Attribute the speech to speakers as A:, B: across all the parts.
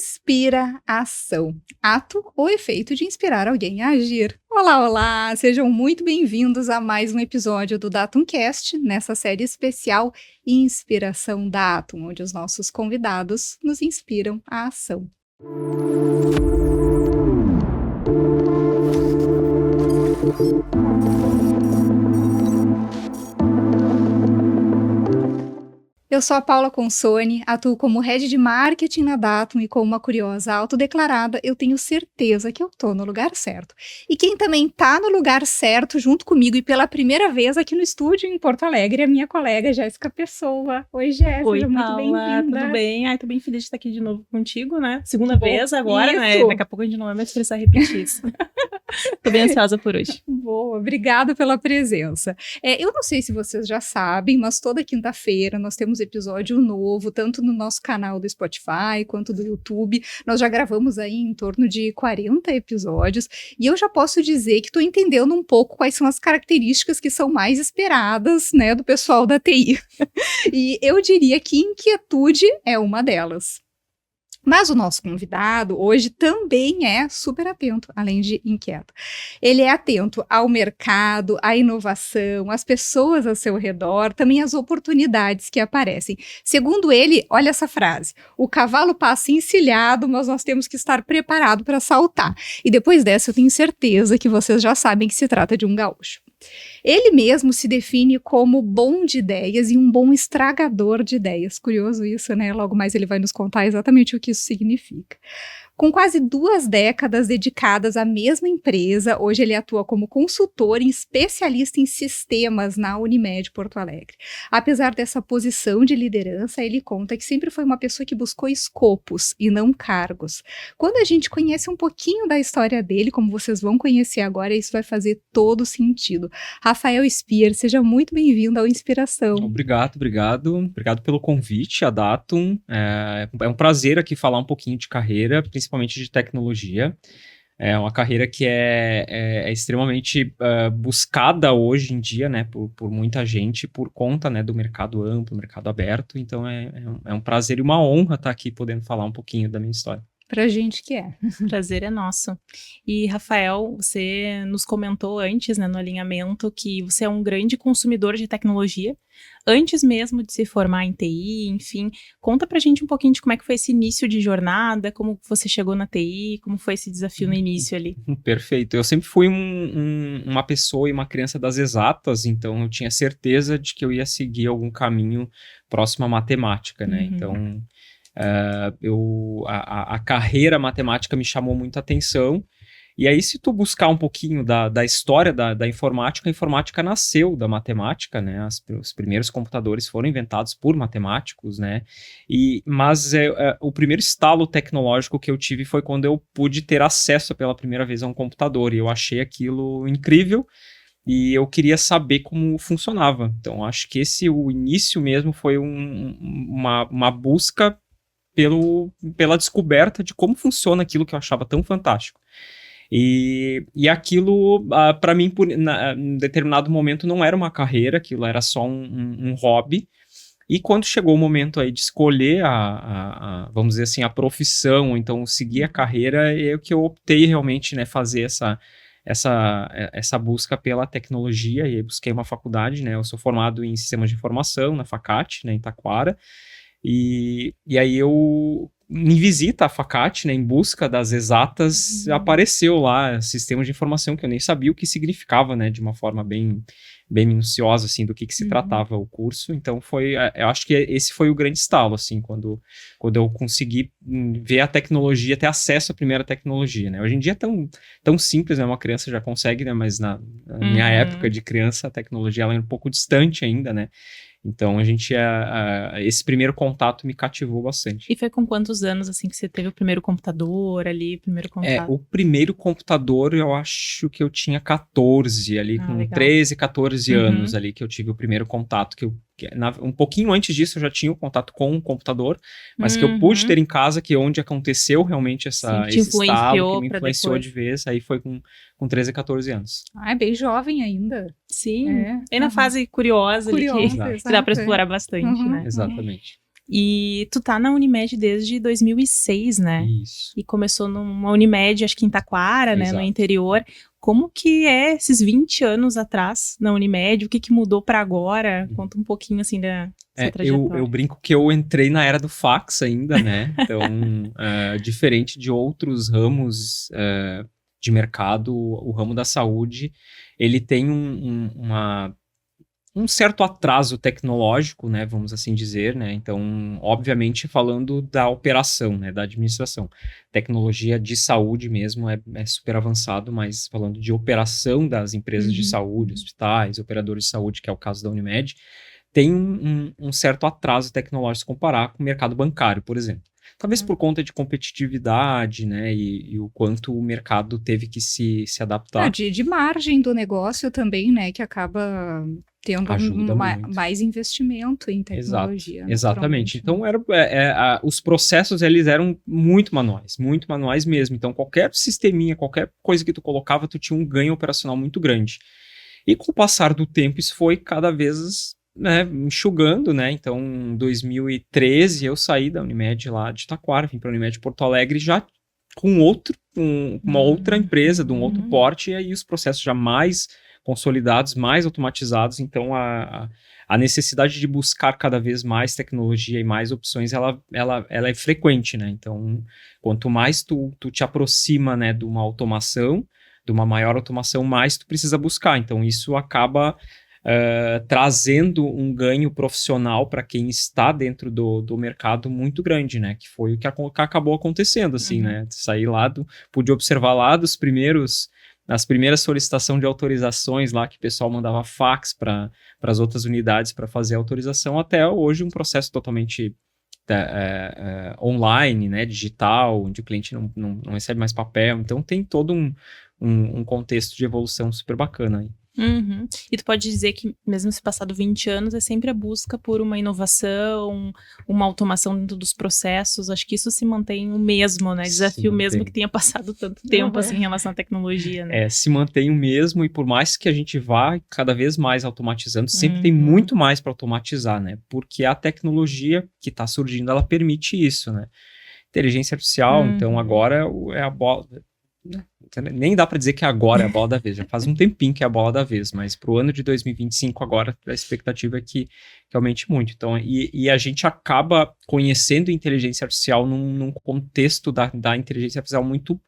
A: Inspira Ação. Ato ou efeito de inspirar alguém a agir. Olá, olá! Sejam muito bem-vindos a mais um episódio do Datumcast, nessa série especial Inspiração Datum, onde os nossos convidados nos inspiram à ação. Eu sou a Paula Consoni, atuo como Head de Marketing na Datum e como uma curiosa autodeclarada, eu tenho certeza que eu tô no lugar certo. E quem também tá no lugar certo junto comigo e pela primeira vez aqui no estúdio em Porto Alegre é a minha colega Jéssica Pessoa. Oi, Jéssica,
B: Oi,
A: muito
B: Paula,
A: bem-vinda.
B: tudo bem? Ai, tô bem feliz de estar aqui de novo contigo, né? Segunda vez agora,
A: isso.
B: né? Daqui a pouco a gente não vai mais precisar repetir isso. Tô bem ansiosa por hoje.
A: Boa, obrigada pela presença. Eu não sei se vocês já sabem, mas toda quinta-feira nós temos episódio novo, tanto no nosso canal do Spotify quanto do YouTube. Nós já gravamos aí em torno de 40 episódios e eu já posso dizer que estou entendendo um pouco quais são as características que são mais esperadas, né, do pessoal da TI. E eu diria que inquietude é uma delas. Mas o nosso convidado hoje também é super atento, além de inquieto. Ele é atento ao mercado, à inovação, às pessoas ao seu redor, também às oportunidades que aparecem. Segundo ele, olha essa frase: o cavalo passa encilhado, mas nós temos que estar preparado para saltar. E depois dessa eu tenho certeza que vocês já sabem que se trata de um gaúcho. Ele mesmo se define como bom de ideias e um bom estragador de ideias. Curioso isso, né? Logo mais ele vai nos contar exatamente o que isso significa. Com quase 2 décadas dedicadas à mesma empresa, hoje ele atua como consultor e especialista em sistemas na Unimed Porto Alegre. Apesar dessa posição de liderança, ele conta que sempre foi uma pessoa que buscou escopos e não cargos. Quando a gente conhece um pouquinho da história dele, como vocês vão conhecer agora, isso vai fazer todo sentido. Rafael Speer, seja muito bem-vindo ao Inspiração.
C: Obrigado pelo convite, a Datum. É um prazer aqui falar um pouquinho de carreira, principalmente de tecnologia. É uma carreira que é extremamente buscada hoje em dia, né, por muita gente, por conta, né, do mercado amplo, mercado aberto. Então é um prazer e uma honra estar aqui podendo falar um pouquinho da minha história.
A: Pra gente que é.
B: Prazer é nosso. E, Rafael, você nos comentou antes, né, no alinhamento, que você é um grande consumidor de tecnologia, antes mesmo de se formar em TI, enfim. Conta pra gente um pouquinho de como é que foi esse início de jornada, como você chegou na TI, como foi esse desafio no início ali.
C: Perfeito. Eu sempre fui uma pessoa e uma criança das exatas, então eu tinha certeza de que eu ia seguir algum caminho próximo à matemática, né?
B: Uhum.
C: Então... a carreira matemática me chamou muita atenção. E aí, se tu buscar um pouquinho da história da informática, a informática nasceu da matemática, né? Os primeiros computadores foram inventados por matemáticos, né? Mas o primeiro estalo tecnológico que eu tive foi quando eu pude ter acesso pela primeira vez a um computador. E eu achei aquilo incrível. E eu queria saber como funcionava. Então, acho que o início mesmo foi uma busca pela descoberta de como funciona aquilo que eu achava tão fantástico. E aquilo, para mim, em determinado momento, não era uma carreira, aquilo era só um hobby. E quando chegou o momento aí de escolher vamos dizer assim, a profissão, ou então seguir a carreira, é o que eu optei realmente, né, fazer essa busca pela tecnologia, e aí busquei uma faculdade, né, eu sou formado em Sistemas de Informação, na Facate, né, em Taquara. E aí eu, em visita à Facate, né, em busca das exatas, apareceu lá Sistemas de Informação, que eu nem sabia o que significava, né, de uma forma bem minuciosa, assim, do que se tratava o curso. Então eu acho que esse foi o grande estalo, assim, quando eu consegui ver a tecnologia, ter acesso à primeira tecnologia, né. Hoje em dia é tão simples, né, uma criança já consegue, né, mas na minha época de criança, a tecnologia ela é um pouco distante ainda, né. Então, esse primeiro contato me cativou bastante.
B: E foi com quantos anos, assim, que você teve o primeiro computador ali, o primeiro contato?
C: O primeiro computador, eu acho que eu tinha 14, ali com
B: legal.
C: 13, 14 anos ali, que eu tive o primeiro contato, um pouquinho antes disso eu já tinha o contato com o computador, mas que eu pude ter em casa, onde aconteceu realmente esse estalo, que me influenciou de vez, aí foi com 13, 14 anos.
A: É bem jovem ainda.
B: Sim, bem na fase curiosa ali, que dá para explorar bastante, né?
C: Exatamente.
B: E tu tá na Unimed desde 2006, né?
C: Isso.
B: E começou numa Unimed, acho que em Taquara, né? No
C: Exato.
B: interior. Como que é esses 20 anos atrás na Unimed? O que mudou pra agora? Conta um pouquinho, assim, da sua trajetória.
C: Eu brinco que eu entrei na era do fax ainda, né? Então, diferente de outros ramos de mercado, o ramo da saúde, ele tem um certo atraso tecnológico, né, vamos assim dizer, né, então, obviamente, falando da operação, né, da administração. Tecnologia de saúde mesmo é super avançado, mas falando de operação das empresas de saúde, hospitais, operadores de saúde, que é o caso da Unimed, tem um certo atraso tecnológico se comparar com o mercado bancário, por exemplo. Talvez por conta de competitividade, né, e o quanto o mercado teve que se adaptar.
A: De margem do negócio também, né, que acaba tendo
C: Ajuda muito.
A: mais investimento em tecnologia.
C: Exatamente.
A: naturalmente,
C: Então, os processos, eles eram muito manuais mesmo. Então, qualquer sisteminha, qualquer coisa que tu colocava, tu tinha um ganho operacional muito grande. E com o passar do tempo, isso foi cada vez, né, enxugando, né? Então, em 2013, eu saí da Unimed lá de Taquara, vim para a Unimed Porto Alegre já com uma outra empresa, de um outro porte, e aí os processos já mais consolidados, mais automatizados. Então, a necessidade de buscar cada vez mais tecnologia e mais opções, ela é frequente, né? Então, quanto mais tu te aproxima, né, de uma automação, de uma maior automação, mais tu precisa buscar. Então, isso acaba trazendo um ganho profissional para quem está dentro do mercado muito grande, né? Que foi o que acabou acontecendo, assim, né? Saí lá, pude observar lá nas primeiras solicitações de autorizações lá, que o pessoal mandava fax para as outras unidades para fazer a autorização, até hoje um processo totalmente online, né? Digital, onde o cliente não recebe mais papel. Então, tem todo um contexto de evolução super bacana aí.
B: E tu pode dizer que, mesmo se passado 20 anos, é sempre a busca por uma inovação, uma automação dentro dos processos. Acho que isso se mantém o mesmo, né? Desafio mesmo que tenha passado tanto tempo assim, em relação à tecnologia, né?
C: Se mantém o mesmo, e por mais que a gente vá cada vez mais automatizando, sempre tem muito mais para automatizar, né? Porque a tecnologia que está surgindo, ela permite isso, né? Inteligência artificial, então agora é a bola... Nem dá para dizer que agora é a bola da vez, já faz um tempinho que é a bola da vez, mas para o ano de 2025 agora a expectativa é que aumente muito. Então, e a gente acaba conhecendo inteligência artificial num contexto da inteligência artificial muito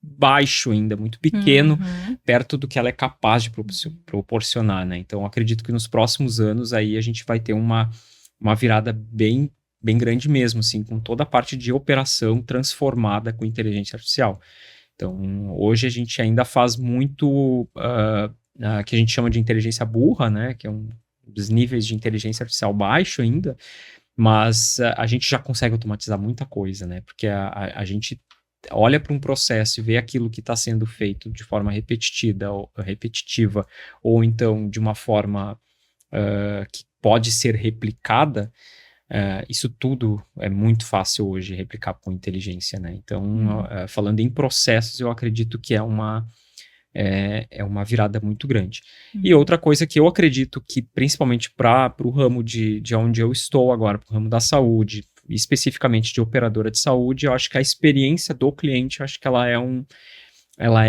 C: baixo ainda, muito pequeno, perto do que ela é capaz de proporcionar, né? Então, acredito que nos próximos anos aí a gente vai ter uma virada bem grande mesmo, assim, com toda a parte de operação transformada com inteligência artificial. Então, hoje a gente ainda faz muito que a gente chama de inteligência burra, né? Que é um dos níveis de inteligência artificial baixo ainda, mas a gente já consegue automatizar muita coisa, né? Porque a gente olha para um processo e vê aquilo que está sendo feito de forma repetitiva, ou então de uma forma que pode ser replicada. Isso tudo é muito fácil hoje replicar com inteligência, né? Então, falando em processos, eu acredito que é uma virada muito grande. E outra coisa que eu acredito que, principalmente para o ramo de onde eu estou agora, para o ramo da saúde, especificamente de operadora de saúde, eu acho que a experiência do cliente, eu acho que ela é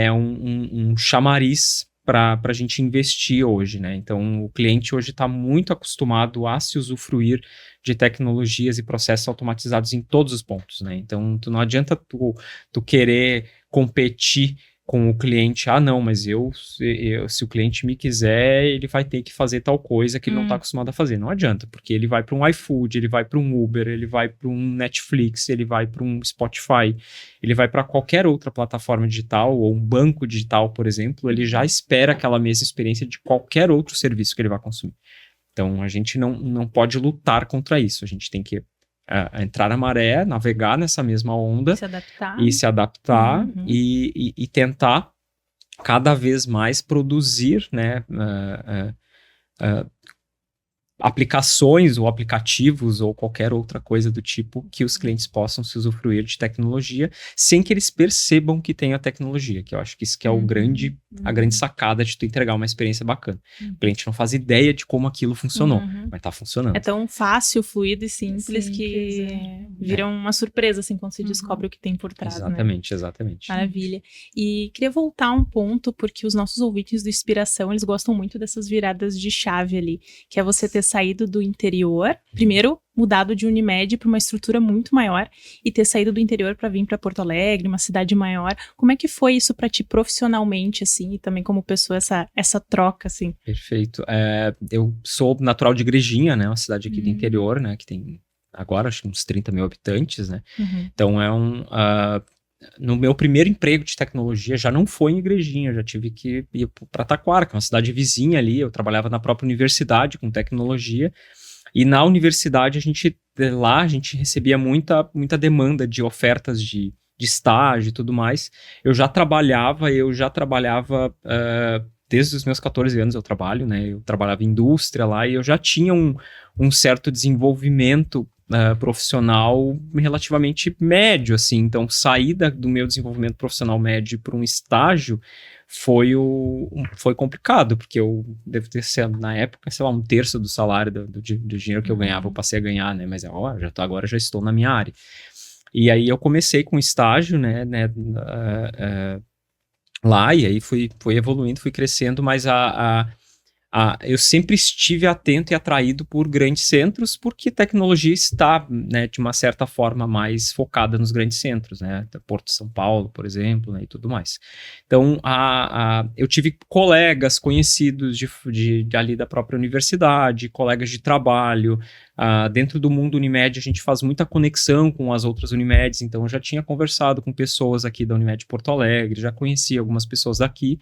C: um chamariz para a gente investir hoje, né? Então, o cliente hoje está muito acostumado a se usufruir de tecnologias e processos automatizados em todos os pontos, né? Então, não adianta tu querer competir com o cliente. Não, mas se o cliente me quiser, ele vai ter que fazer tal coisa que ele não está acostumado a fazer. Não adianta, porque ele vai para um iFood, ele vai para um Uber, ele vai para um Netflix, ele vai para um Spotify, ele vai para qualquer outra plataforma digital ou um banco digital, por exemplo, ele já espera aquela mesma experiência de qualquer outro serviço que ele vai consumir. Então, a gente não pode lutar contra isso. A gente tem que entrar na maré, navegar nessa mesma onda e se adaptar e tentar cada vez mais produzir, né, aplicações ou aplicativos ou qualquer outra coisa do tipo que os clientes possam se usufruir de tecnologia sem que eles percebam que tem a tecnologia, que eu acho que isso que é a grande sacada de tu entregar uma experiência bacana. O cliente não faz ideia de como aquilo funcionou, mas tá funcionando.
B: É tão fácil, fluido e simples que vira uma surpresa, assim, quando se descobre o que tem por trás,
C: Exatamente.
B: Maravilha. E queria voltar a um ponto, porque os nossos ouvintes do Inspiração, eles gostam muito dessas viradas de chave ali, que é você ter saído do interior, primeiro mudado de Unimed para uma estrutura muito maior e ter saído do interior para vir para Porto Alegre, uma cidade maior. Como é que foi isso para ti profissionalmente, assim, e também como pessoa, essa troca, assim?
C: Perfeito. Eu sou natural de Igrejinha, né, uma cidade aqui do interior, né, que tem agora acho que uns 30 mil habitantes, né, então no meu primeiro emprego de tecnologia já não foi em Igrejinha, já tive que ir para Taquara, que é uma cidade vizinha ali, eu trabalhava na própria universidade com tecnologia, e na universidade a gente recebia muita demanda de ofertas de estágio e tudo mais. Eu já trabalhava desde os meus 14 anos eu trabalho, né, eu trabalhava em indústria lá e eu já tinha um certo desenvolvimento profissional relativamente médio, assim, então sair do meu desenvolvimento profissional médio para um estágio foi complicado, porque eu devo ter sido, na época, sei lá, 1/3 do salário do dinheiro que eu ganhava, eu passei a ganhar, né, mas agora já estou na minha área. E aí eu comecei com estágio, né, lá, e aí fui evoluindo, fui crescendo, mas eu sempre estive atento e atraído por grandes centros, porque tecnologia está, né, de uma certa forma mais focada nos grandes centros, né, Porto de São Paulo, por exemplo, né, e tudo mais. Então, eu tive colegas conhecidos ali da própria universidade, colegas de trabalho, dentro do mundo Unimed a gente faz muita conexão com as outras Unimeds, então eu já tinha conversado com pessoas aqui da Unimed Porto Alegre, já conheci algumas pessoas daqui,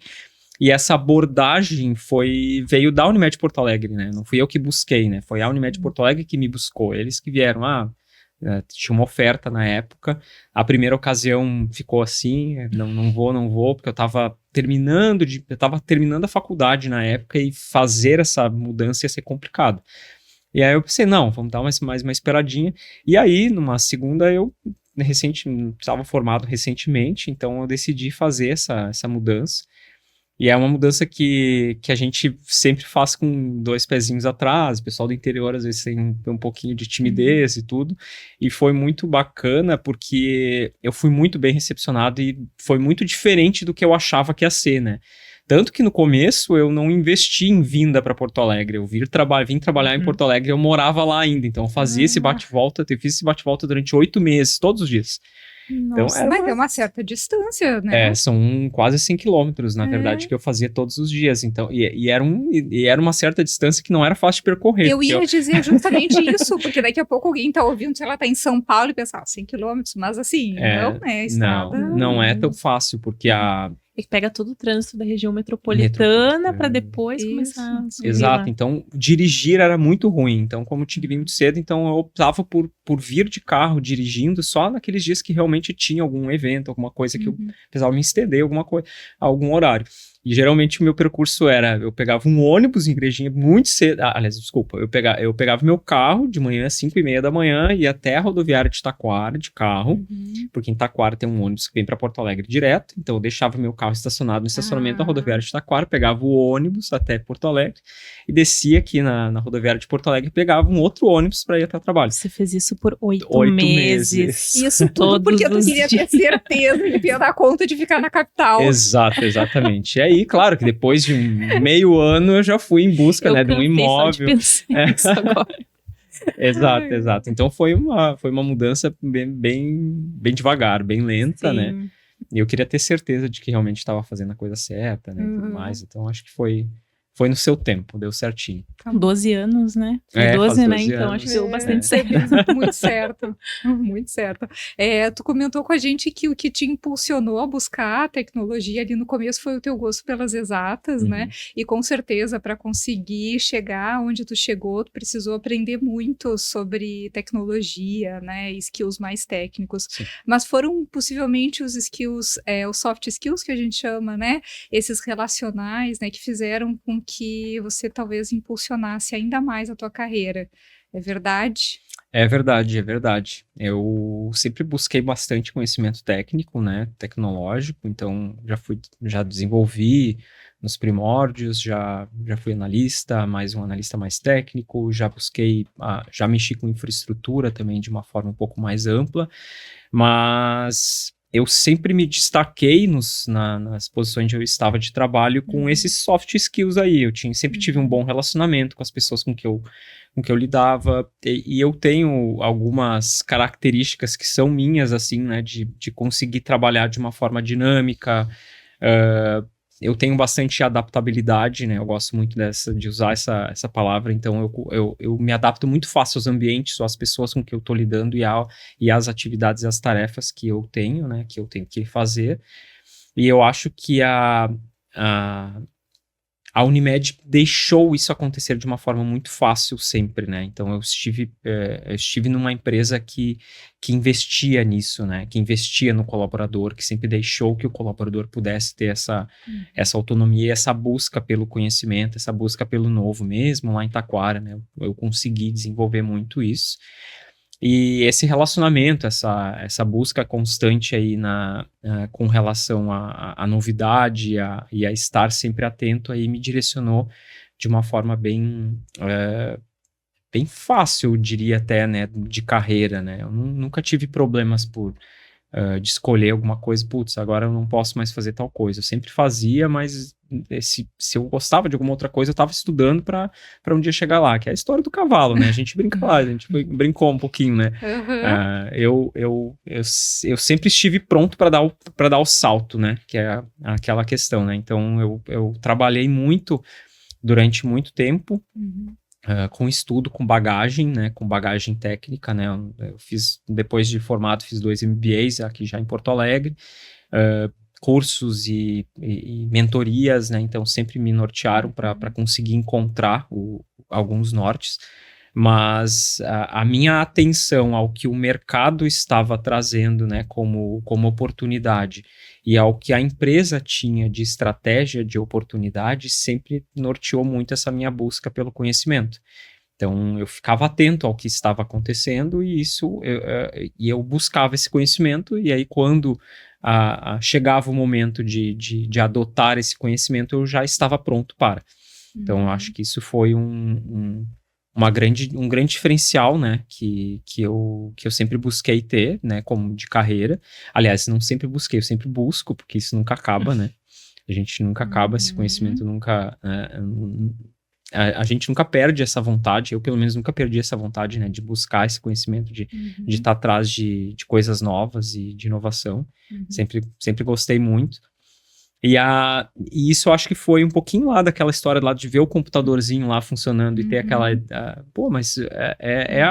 C: e essa abordagem veio da Unimed Porto Alegre, né? Não fui eu que busquei, né? Foi a Unimed Porto Alegre que me buscou. Eles que vieram, tinha uma oferta na época. A primeira ocasião ficou assim, não vou, porque eu estava terminando a faculdade na época e fazer essa mudança ia ser complicado. E aí eu pensei, não, vamos dar mais uma esperadinha. E aí, numa segunda, eu estava formado recentemente, então eu decidi fazer essa mudança. E é uma mudança que a gente sempre faz com 2 pezinhos atrás, o pessoal do interior às vezes tem um pouquinho de timidez e tudo, e foi muito bacana porque eu fui muito bem recepcionado e foi muito diferente do que eu achava que ia ser, né? Tanto que no começo eu não investi em vinda para Porto Alegre, eu vim trabalhar em Porto Alegre, eu morava lá ainda, então eu fazia esse bate-volta, eu fiz esse bate-volta durante 8 meses, todos os dias.
A: Nossa, então, mas é uma certa distância, né?
C: São quase 100 quilômetros, na verdade, que eu fazia todos os dias. Então, e era uma certa distância que não era fácil de percorrer.
A: Eu ia dizer justamente isso, porque daqui a pouco alguém tá ouvindo, sei lá, tá em São Paulo e pensa, 100 quilômetros, mas assim, não é estrada.
C: Não é tão fácil, porque
B: que pega todo o trânsito da região metropolitana para depois começar a subir.
C: Exato, então dirigir era muito ruim. Então, como tinha que vir muito cedo, então eu optava por vir de carro dirigindo só naqueles dias que realmente tinha algum evento, alguma coisa que eu precisava me estender, algum horário. E geralmente o meu percurso era, eu pegava um ônibus em Igrejinha muito cedo, eu pegava meu carro de manhã às 5:30 da manhã, ia até a rodoviária de Taquara de carro, porque em Taquara tem um ônibus que vem para Porto Alegre direto, então eu deixava meu carro estacionado no estacionamento da rodoviária de Taquara, pegava o ônibus até Porto Alegre e descia aqui na rodoviária de Porto Alegre e pegava um outro ônibus para ir até o trabalho.
B: Você fez isso por 8 meses.
A: Isso tudo porque tu queria ter certeza de ter dar conta de ficar na capital.
C: Exatamente. E aí, claro, que depois de meio ano eu já fui em busca, de um imóvel.
B: Isso agora.
C: Exato. Então foi uma mudança bem devagar, bem lenta,
B: Sim.
C: né? E eu queria ter certeza de que realmente estava fazendo a coisa certa, né? E tudo mais. Então acho que foi no seu tempo, deu certinho.
B: 12 anos, né?
C: Foi
B: 12, né?
C: anos.
B: Então acho que deu bastante certo.
A: Muito certo, muito certo. Tu comentou com a gente que o que te impulsionou a buscar a tecnologia ali no começo foi o teu gosto pelas exatas, né? E com certeza para conseguir chegar onde tu chegou, tu precisou aprender muito sobre tecnologia, né? Skills mais técnicos.
C: Sim.
A: Mas foram possivelmente os skills, os soft skills que a gente chama, né? Esses relacionais, né? Que fizeram com que você talvez impulsionasse ainda mais a tua carreira. É verdade?
C: É verdade, é verdade. Eu sempre busquei bastante conhecimento técnico, né, tecnológico, então já desenvolvi nos primórdios, já fui analista, mais um analista mais técnico, já mexi com infraestrutura também de uma forma um pouco mais ampla, mas eu sempre me destaquei nas posições onde eu estava de trabalho com esses soft skills aí. Sempre tive um bom relacionamento com as pessoas com que eu lidava, e eu tenho algumas características que são minhas, assim, né, de conseguir trabalhar de uma forma dinâmica. Eu tenho bastante adaptabilidade, né, eu gosto muito de usar essa palavra, então eu me adapto muito fácil aos ambientes, às pessoas com que eu estou lidando e às atividades e às tarefas que eu tenho, né, que eu tenho que fazer. E eu acho que a Unimed deixou isso acontecer de uma forma muito fácil sempre, né? Então eu estive numa empresa que investia nisso, né? Que investia no colaborador, que sempre deixou que o colaborador pudesse ter essa autonomia, essa busca pelo conhecimento, essa busca pelo novo mesmo lá em Taquara, né? Eu consegui desenvolver muito isso. E esse relacionamento, essa busca constante aí com relação à novidade e a estar sempre atento aí me direcionou de uma forma bem fácil, eu diria até, né, de carreira, né? Eu nunca tive problemas de escolher alguma coisa, putz, agora eu não posso mais fazer tal coisa. Eu sempre fazia, mas se eu gostava de alguma outra coisa, eu estava estudando para um dia chegar lá, que é a história do cavalo, né? A gente brinca lá, a gente brincou um pouquinho, né? Eu sempre estive pronto para dar o salto, né? Que é aquela questão, né? Então eu trabalhei muito durante muito tempo. Com estudo, com bagagem, né, com bagagem técnica, né, eu fiz, depois de formado, fiz 2 MBAs aqui já em Porto Alegre, cursos e mentorias, né, então sempre me nortearam para conseguir encontrar alguns nortes, mas a minha atenção ao que o mercado estava trazendo, né, como oportunidade e ao que a empresa tinha de estratégia de oportunidade sempre norteou muito essa minha busca pelo conhecimento. Então, eu ficava atento ao que estava acontecendo e eu buscava esse conhecimento, e aí quando chegava o momento de adotar esse conhecimento, eu já estava pronto para. Então, eu acho que isso foi um grande diferencial, né, que eu sempre busquei ter, né, como de carreira. Aliás, não sempre busquei, eu sempre busco, porque isso nunca acaba, né? A gente nunca acaba, esse conhecimento nunca... a gente nunca perde essa vontade, eu pelo menos nunca perdi essa vontade, né, de buscar esse conhecimento, de estar atrás de coisas novas e de inovação. Sempre gostei muito. E isso eu acho que foi um pouquinho lá daquela história lá de ver o computadorzinho lá funcionando e ter aquela... mas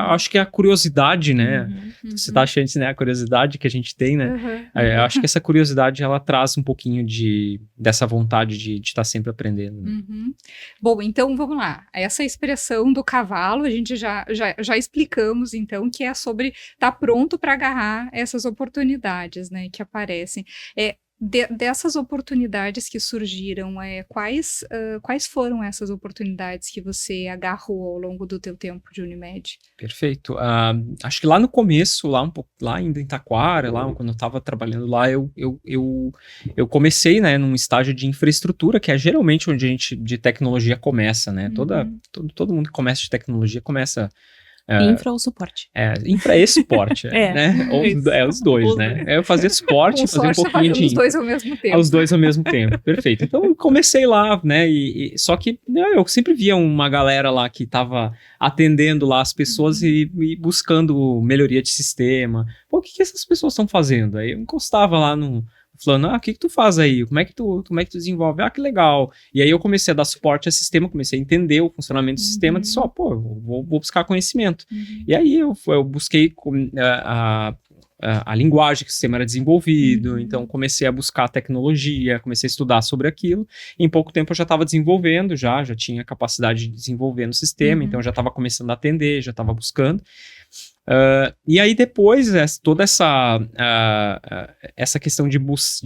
C: acho que é a curiosidade, né? Você tá achando, né? A curiosidade que a gente tem, né? Eu acho que essa curiosidade, ela traz um pouquinho dessa vontade de estar sempre aprendendo. Né?
A: Bom, então vamos lá. Essa expressão do cavalo, a gente já explicamos, então, que é sobre estar pronto para agarrar essas oportunidades, né? Que aparecem. Dessas oportunidades que surgiram, quais foram essas oportunidades que você agarrou ao longo do teu tempo de Unimed?
C: Perfeito. Acho que lá no começo, lá ainda em Taquara, lá quando eu estava trabalhando lá, eu comecei, né, num estágio de infraestrutura, que é geralmente onde a gente de tecnologia começa, né? Todo mundo que começa de tecnologia começa...
B: Infra ou suporte?
C: Infra e suporte, né? Os dois, né? Eu fazia suporte, fazia um pouquinho de...
A: Os dois ao mesmo tempo.
C: Os dois ao mesmo tempo, perfeito. Então, eu comecei lá, né? Só que eu sempre via uma galera lá que estava atendendo lá as pessoas e buscando melhoria de sistema. Pô, o que essas pessoas estão fazendo? Aí eu encostava lá falando, o que tu faz aí? Como é que tu desenvolve? Que legal. E aí eu comecei a dar suporte a sistema, comecei a entender o funcionamento do sistema, disse, eu vou buscar conhecimento. E aí eu busquei a linguagem que o sistema era desenvolvido, então comecei a buscar a tecnologia, comecei a estudar sobre aquilo, e em pouco tempo eu já estava desenvolvendo, já tinha capacidade de desenvolver no sistema, então eu já estava começando a atender, já estava buscando. E aí depois, toda essa questão de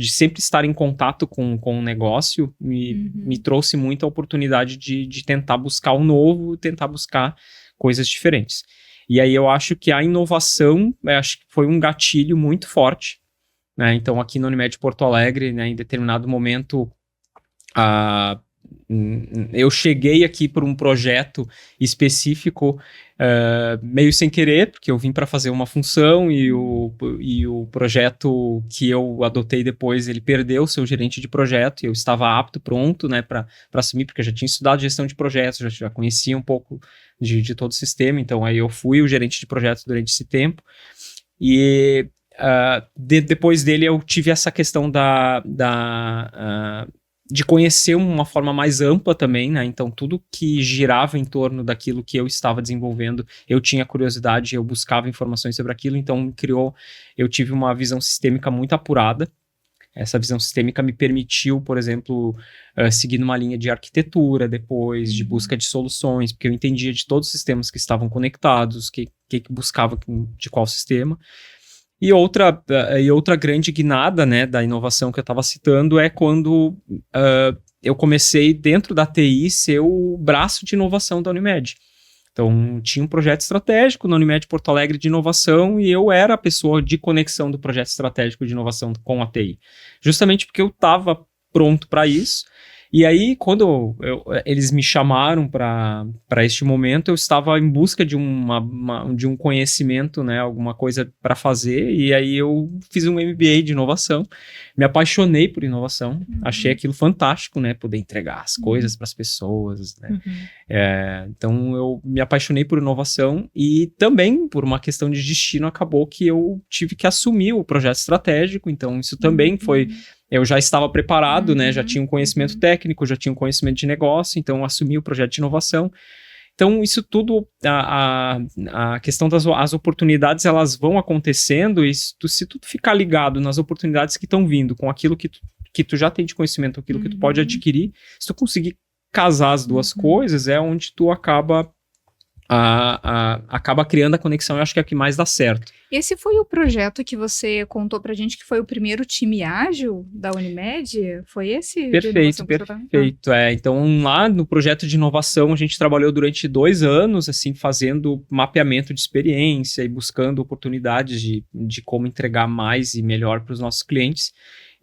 C: sempre estar em contato com o negócio me trouxe muita oportunidade de tentar buscar o novo, tentar buscar coisas diferentes. E aí eu acho que a inovação, acho que foi um gatilho muito forte, né? Então aqui no Unimed Porto Alegre, né, em determinado momento, eu cheguei aqui por um projeto específico, meio sem querer, porque eu vim para fazer uma função e o projeto que eu adotei depois, ele perdeu o seu gerente de projeto e eu estava apto, pronto, né, para assumir, porque eu já tinha estudado gestão de projetos, já conhecia um pouco de todo o sistema, então aí eu fui o gerente de projetos durante esse tempo e depois dele eu tive essa questão de conhecer uma forma mais ampla também, né? Então, tudo que girava em torno daquilo que eu estava desenvolvendo, eu tinha curiosidade, eu buscava informações sobre aquilo, então eu tive uma visão sistêmica muito apurada. Essa visão sistêmica me permitiu, por exemplo, seguir numa linha de arquitetura depois, de busca de soluções, porque eu entendia de todos os sistemas que estavam conectados, que buscava de qual sistema. E outra grande guinada, né, da inovação que eu estava citando é quando eu comecei, dentro da TI, ser o braço de inovação da Unimed. Então, tinha um projeto estratégico na Unimed Porto Alegre de inovação e eu era a pessoa de conexão do projeto estratégico de inovação com a TI. Justamente porque eu estava pronto para isso. E aí, quando eles me chamaram para este momento, eu estava em busca de um conhecimento, né, alguma coisa para fazer, e aí eu fiz um MBA de inovação, me apaixonei por inovação, achei aquilo fantástico, né, poder entregar as coisas para as pessoas, né. Então, eu me apaixonei por inovação e também, por uma questão de destino, acabou que eu tive que assumir o projeto estratégico, então isso também foi... Eu já estava preparado, né? Já tinha um conhecimento técnico, já tinha um conhecimento de negócio, então eu assumi o projeto de inovação. Então, isso tudo, a questão das oportunidades, elas vão acontecendo e se tu ficar ligado nas oportunidades que estão vindo com aquilo que tu já tem de conhecimento, aquilo que tu pode adquirir, se tu conseguir casar as duas coisas, é onde tu acaba criando a conexão, eu acho que é o que mais dá certo.
A: Esse foi o projeto que você contou pra gente que foi o primeiro time ágil da Unimed? Foi esse?
C: Perfeito. Então, lá no projeto de inovação, a gente trabalhou durante 2 anos, assim, fazendo mapeamento de experiência e buscando oportunidades de como entregar mais e melhor para os nossos clientes.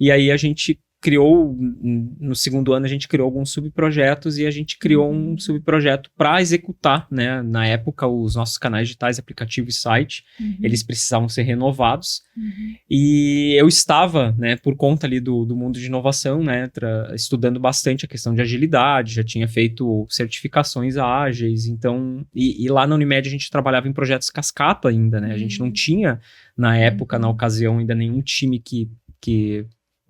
C: E aí a gente criou, no segundo ano a gente criou alguns subprojetos e a gente criou um subprojeto para executar, né, na época os nossos canais digitais, aplicativo e site, eles precisavam ser renovados e eu estava, né, por conta ali do mundo de inovação, né, estudando bastante a questão de agilidade, já tinha feito certificações ágeis, então, e lá na Unimed a gente trabalhava em projetos cascata ainda, né, a gente não tinha, na época, na ocasião, ainda nenhum time que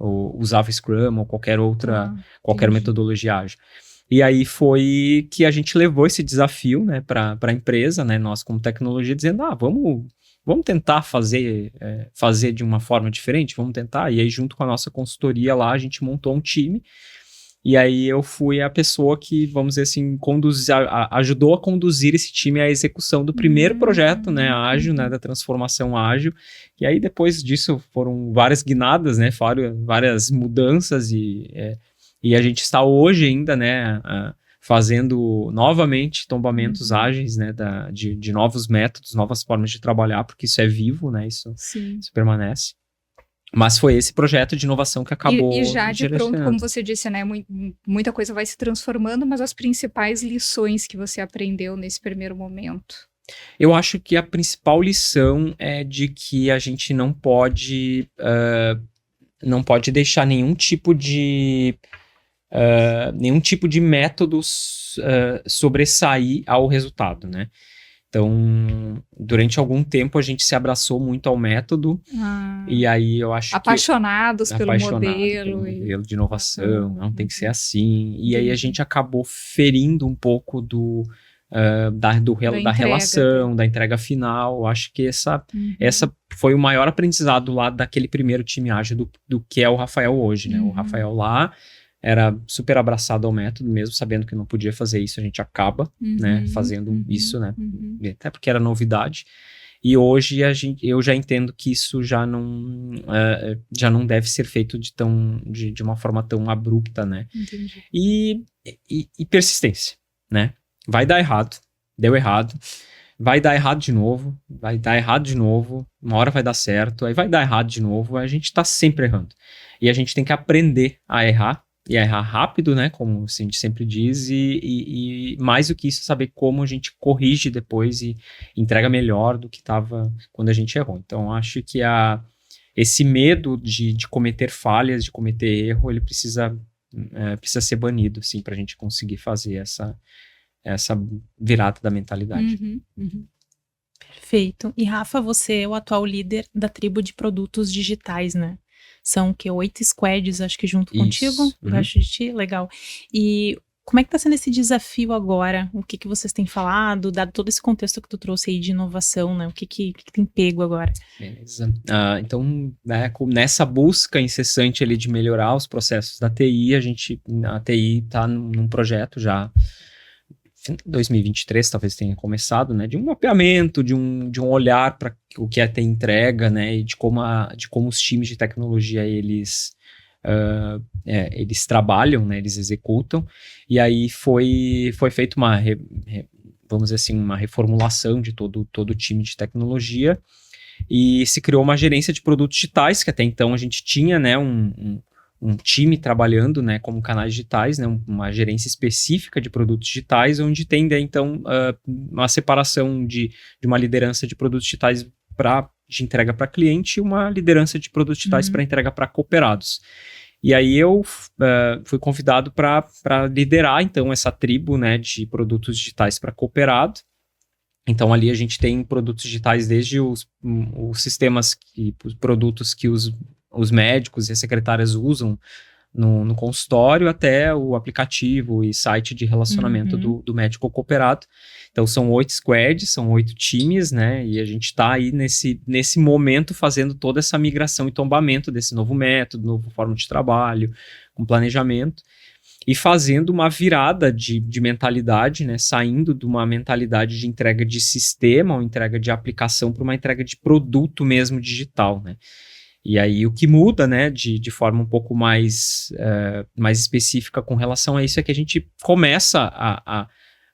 C: usava Scrum ou qualquer metodologia ágil. E aí foi que a gente levou esse desafio, né, para a empresa, né, nós como tecnologia, dizendo, vamos tentar fazer de uma forma diferente, vamos tentar. E aí junto com a nossa consultoria lá, a gente montou um time, e aí eu fui a pessoa que, vamos dizer assim, ajudou a conduzir esse time à execução do primeiro projeto, né, ágil, né, da transformação ágil. E aí depois disso foram várias guinadas, né, várias mudanças e a gente está hoje ainda, né, fazendo novamente tombamentos ágeis, né, de novos métodos, novas formas de trabalhar, porque isso é vivo, né, isso permanece. Mas foi esse projeto de inovação que acabou
A: E já de pronto, como você disse, né, muita coisa vai se transformando, mas as principais lições que você aprendeu nesse primeiro momento?
C: Eu acho que a principal lição é de que a gente não pode deixar nenhum tipo de métodos sobressair ao resultado, né? Então, durante algum tempo a gente se abraçou muito ao método e aí eu acho
A: apaixonados pelo modelo.
C: Pelo modelo de inovação, não tem que ser assim. E aí a gente acabou ferindo um pouco da relação, da entrega final. Eu acho que essa foi o maior aprendizado lá daquele primeiro time ágil do que é o Rafael hoje, né? O Rafael lá era super abraçado ao método, mesmo sabendo que não podia fazer isso, a gente acaba, né, fazendo isso, né, até porque era novidade. E hoje eu já entendo que isso já não deve ser feito de uma forma tão abrupta, né?
B: Entendi.
C: E persistência, né? Vai dar errado, deu errado, vai dar errado de novo, vai dar errado de novo, uma hora vai dar certo, aí vai dar errado de novo, a gente tá sempre errando. E a gente tem que aprender a errar, e a errar rápido, né, como a gente sempre diz, e mais do que isso, saber como a gente corrige depois e entrega melhor do que estava quando a gente errou. Então, acho que esse medo de cometer falhas, de cometer erro, ele precisa ser banido, assim, para a gente conseguir fazer essa virada da mentalidade.
B: Perfeito. E Rafa, você é o atual líder da tribo de produtos digitais, né? São 8 squads, acho que junto contigo, embaixo de ti, legal. E como é que tá sendo esse desafio agora? O que vocês têm falado, dado todo esse contexto que tu trouxe aí de inovação, né? O que tem pego agora?
C: Beleza. Então, né, nessa busca incessante ali de melhorar os processos da TI, a TI tá num projeto já 2023 talvez tenha começado, né, de um mapeamento, de um olhar para o que é ter entrega, né, e de como os times de tecnologia eles trabalham, né, eles executam, e aí foi feita vamos dizer assim, uma reformulação de todo o time de tecnologia, e se criou uma gerência de produtos digitais, que até então a gente tinha, né, um time trabalhando, né, como canais digitais, né, uma gerência específica de produtos digitais, onde tem, então, uma separação de uma liderança de produtos digitais de entrega para cliente e uma liderança de produtos digitais para entrega para cooperados. E aí eu fui convidado para liderar, então, essa tribo, né, de produtos digitais para cooperado. Então, ali a gente tem produtos digitais desde os sistemas, os produtos que os médicos e as secretárias usam no consultório, até o aplicativo e site de relacionamento do médico cooperado. Então, são 8 squads, são 8 times, né? E a gente está aí nesse momento fazendo toda essa migração e tombamento desse novo método, nova forma de trabalho, com planejamento, e fazendo uma virada de mentalidade, né? Saindo de uma mentalidade de entrega de sistema ou entrega de aplicação para uma entrega de produto mesmo digital, né? E aí o que muda, né, de forma um pouco mais específica com relação a isso é que a gente começa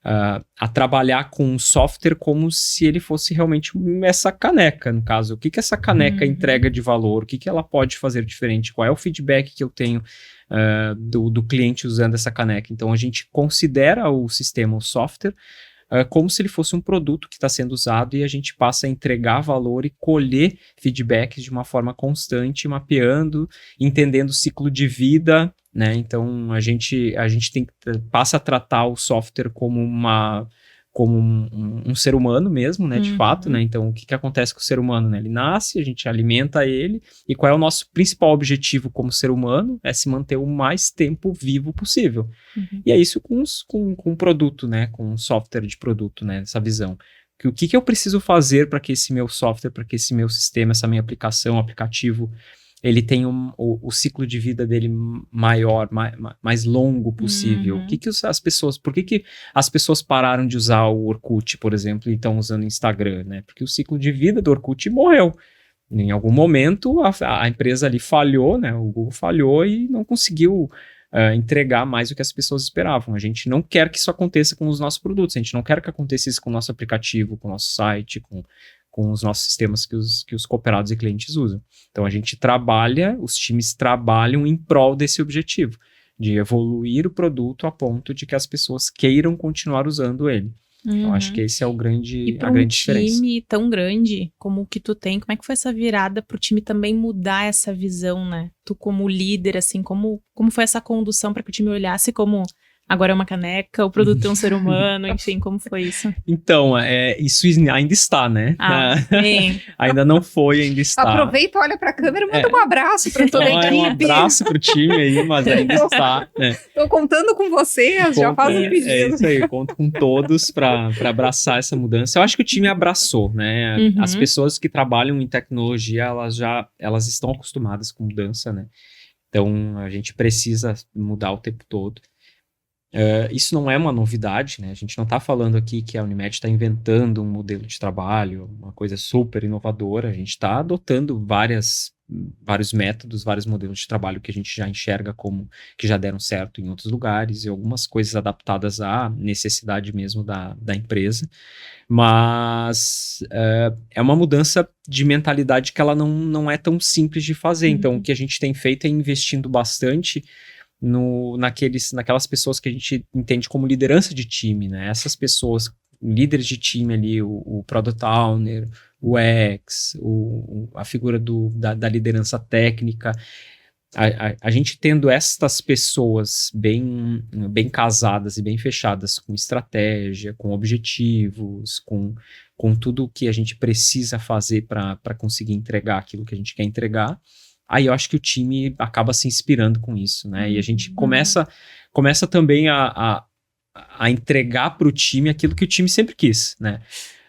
C: a trabalhar com um software como se ele fosse realmente essa caneca, no caso. O que essa caneca entrega de valor? O que ela pode fazer diferente? Qual é o feedback que eu tenho do cliente usando essa caneca? Então a gente considera o sistema, o software, como se ele fosse um produto que está sendo usado, e a gente passa a entregar valor e colher feedbacks de uma forma constante, mapeando, entendendo o ciclo de vida, né? Então a gente passa a tratar o software como um ser humano mesmo, né, de fato, né? Então, o que acontece com o ser humano, né? Ele nasce, a gente alimenta ele, e qual é o nosso principal objetivo como ser humano? É se manter o mais tempo vivo possível. E é isso com um produto, né? Com um software de produto, né? Essa visão. O que eu preciso fazer para que esse meu software, para que esse meu sistema, essa minha aplicação, aplicativo, ele tem o ciclo de vida dele maior, mais longo possível. Por que as pessoas pararam de usar o Orkut, por exemplo, e estão usando o Instagram, né? Porque o ciclo de vida do Orkut morreu. Em algum momento, a empresa ali falhou, né? O Google falhou e não conseguiu entregar mais o que as pessoas esperavam. A gente não quer que isso aconteça com os nossos produtos, a gente não quer que aconteça isso com o nosso aplicativo, com o nosso site, com os nossos sistemas que os cooperados e clientes usam. Então, os times trabalham em prol desse objetivo, de evoluir o produto a ponto de que as pessoas queiram continuar usando ele. Então, acho que esse é a grande diferença.
B: E para um time tão grande como o que tu tem, como é que foi essa virada para o time também mudar essa visão, né? Tu como líder, assim, como foi essa condução para que o time olhasse como... Agora é uma caneca, o produto é um ser humano, enfim, como foi isso?
C: Então, isso ainda está, né? Ainda não foi, ainda está.
A: Aproveita, olha pra câmera e manda um abraço pra toda a equipe.
C: Um abraço pro time aí, mas ainda está.
A: Tô contando com vocês, já faz um pedido.
C: É isso aí, eu conto com todos para abraçar essa mudança. Eu acho que o time abraçou, né? As pessoas que trabalham em tecnologia, elas estão acostumadas com mudança, né? Então, a gente precisa mudar o tempo todo. Isso não é uma novidade, né? A gente não está falando aqui que a Unimed está inventando um modelo de trabalho, uma coisa super inovadora. A gente está adotando vários métodos, vários modelos de trabalho que a gente já enxerga como que já deram certo em outros lugares e algumas coisas adaptadas à necessidade mesmo da empresa. Mas é uma mudança de mentalidade que ela não é tão simples de fazer. Então, o que a gente tem feito é investindo bastante naquelas pessoas que a gente entende como liderança de time, né? Essas pessoas, líderes de time ali, o Product Owner, o UX, a figura da liderança técnica. A gente tendo estas pessoas bem casadas e bem fechadas com estratégia, com objetivos, com tudo o que a gente precisa fazer para conseguir entregar aquilo que a gente quer entregar, aí eu acho que o time acaba se inspirando com isso, né? E a gente começa também a entregar para o time aquilo que o time sempre quis, né?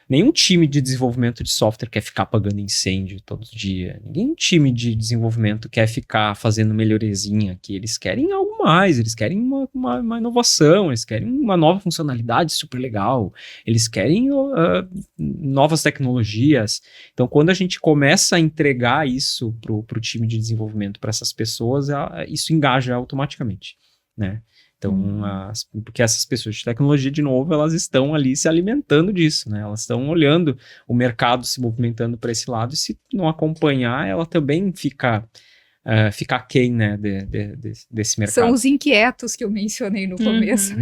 C: Nenhum time de desenvolvimento de software quer ficar apagando incêndio todo dia. Nenhum time de desenvolvimento quer ficar fazendo melhoriazinha aqui. Eles querem algo mais, eles querem uma inovação, eles querem uma nova funcionalidade super legal, eles querem novas tecnologias. Então, quando a gente começa a entregar isso pro time de desenvolvimento, para essas pessoas, isso engaja automaticamente, né? Então, porque essas pessoas de tecnologia, de novo, elas estão ali se alimentando disso, né? Elas estão olhando o mercado se movimentando para esse lado, e se não acompanhar, ela também fica aquém, né, desse mercado.
A: São os inquietos que eu mencionei no começo.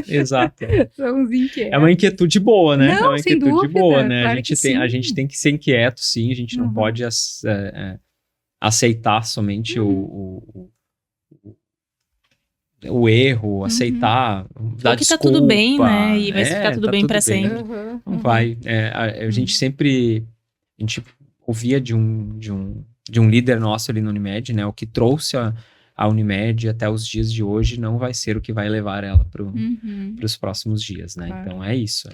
C: Exato.
A: São os inquietos.
C: É uma inquietude boa, né?
A: Não,
C: é uma
A: sem
C: inquietude
A: dúvida,
C: boa, né?
A: claro
C: A gente tem que ser inquieto, sim. A gente não pode aceitar somente o erro, aceitar, dar
B: que
C: desculpa.
B: Tá tudo bem, né? E vai ficar tudo bem para sempre.
C: Não vai. A gente sempre... A gente ouvia de um líder nosso ali no Unimed, né? O que trouxe a Unimed até os dias de hoje não vai ser o que vai levar ela para os próximos dias, né? Claro. Então é isso.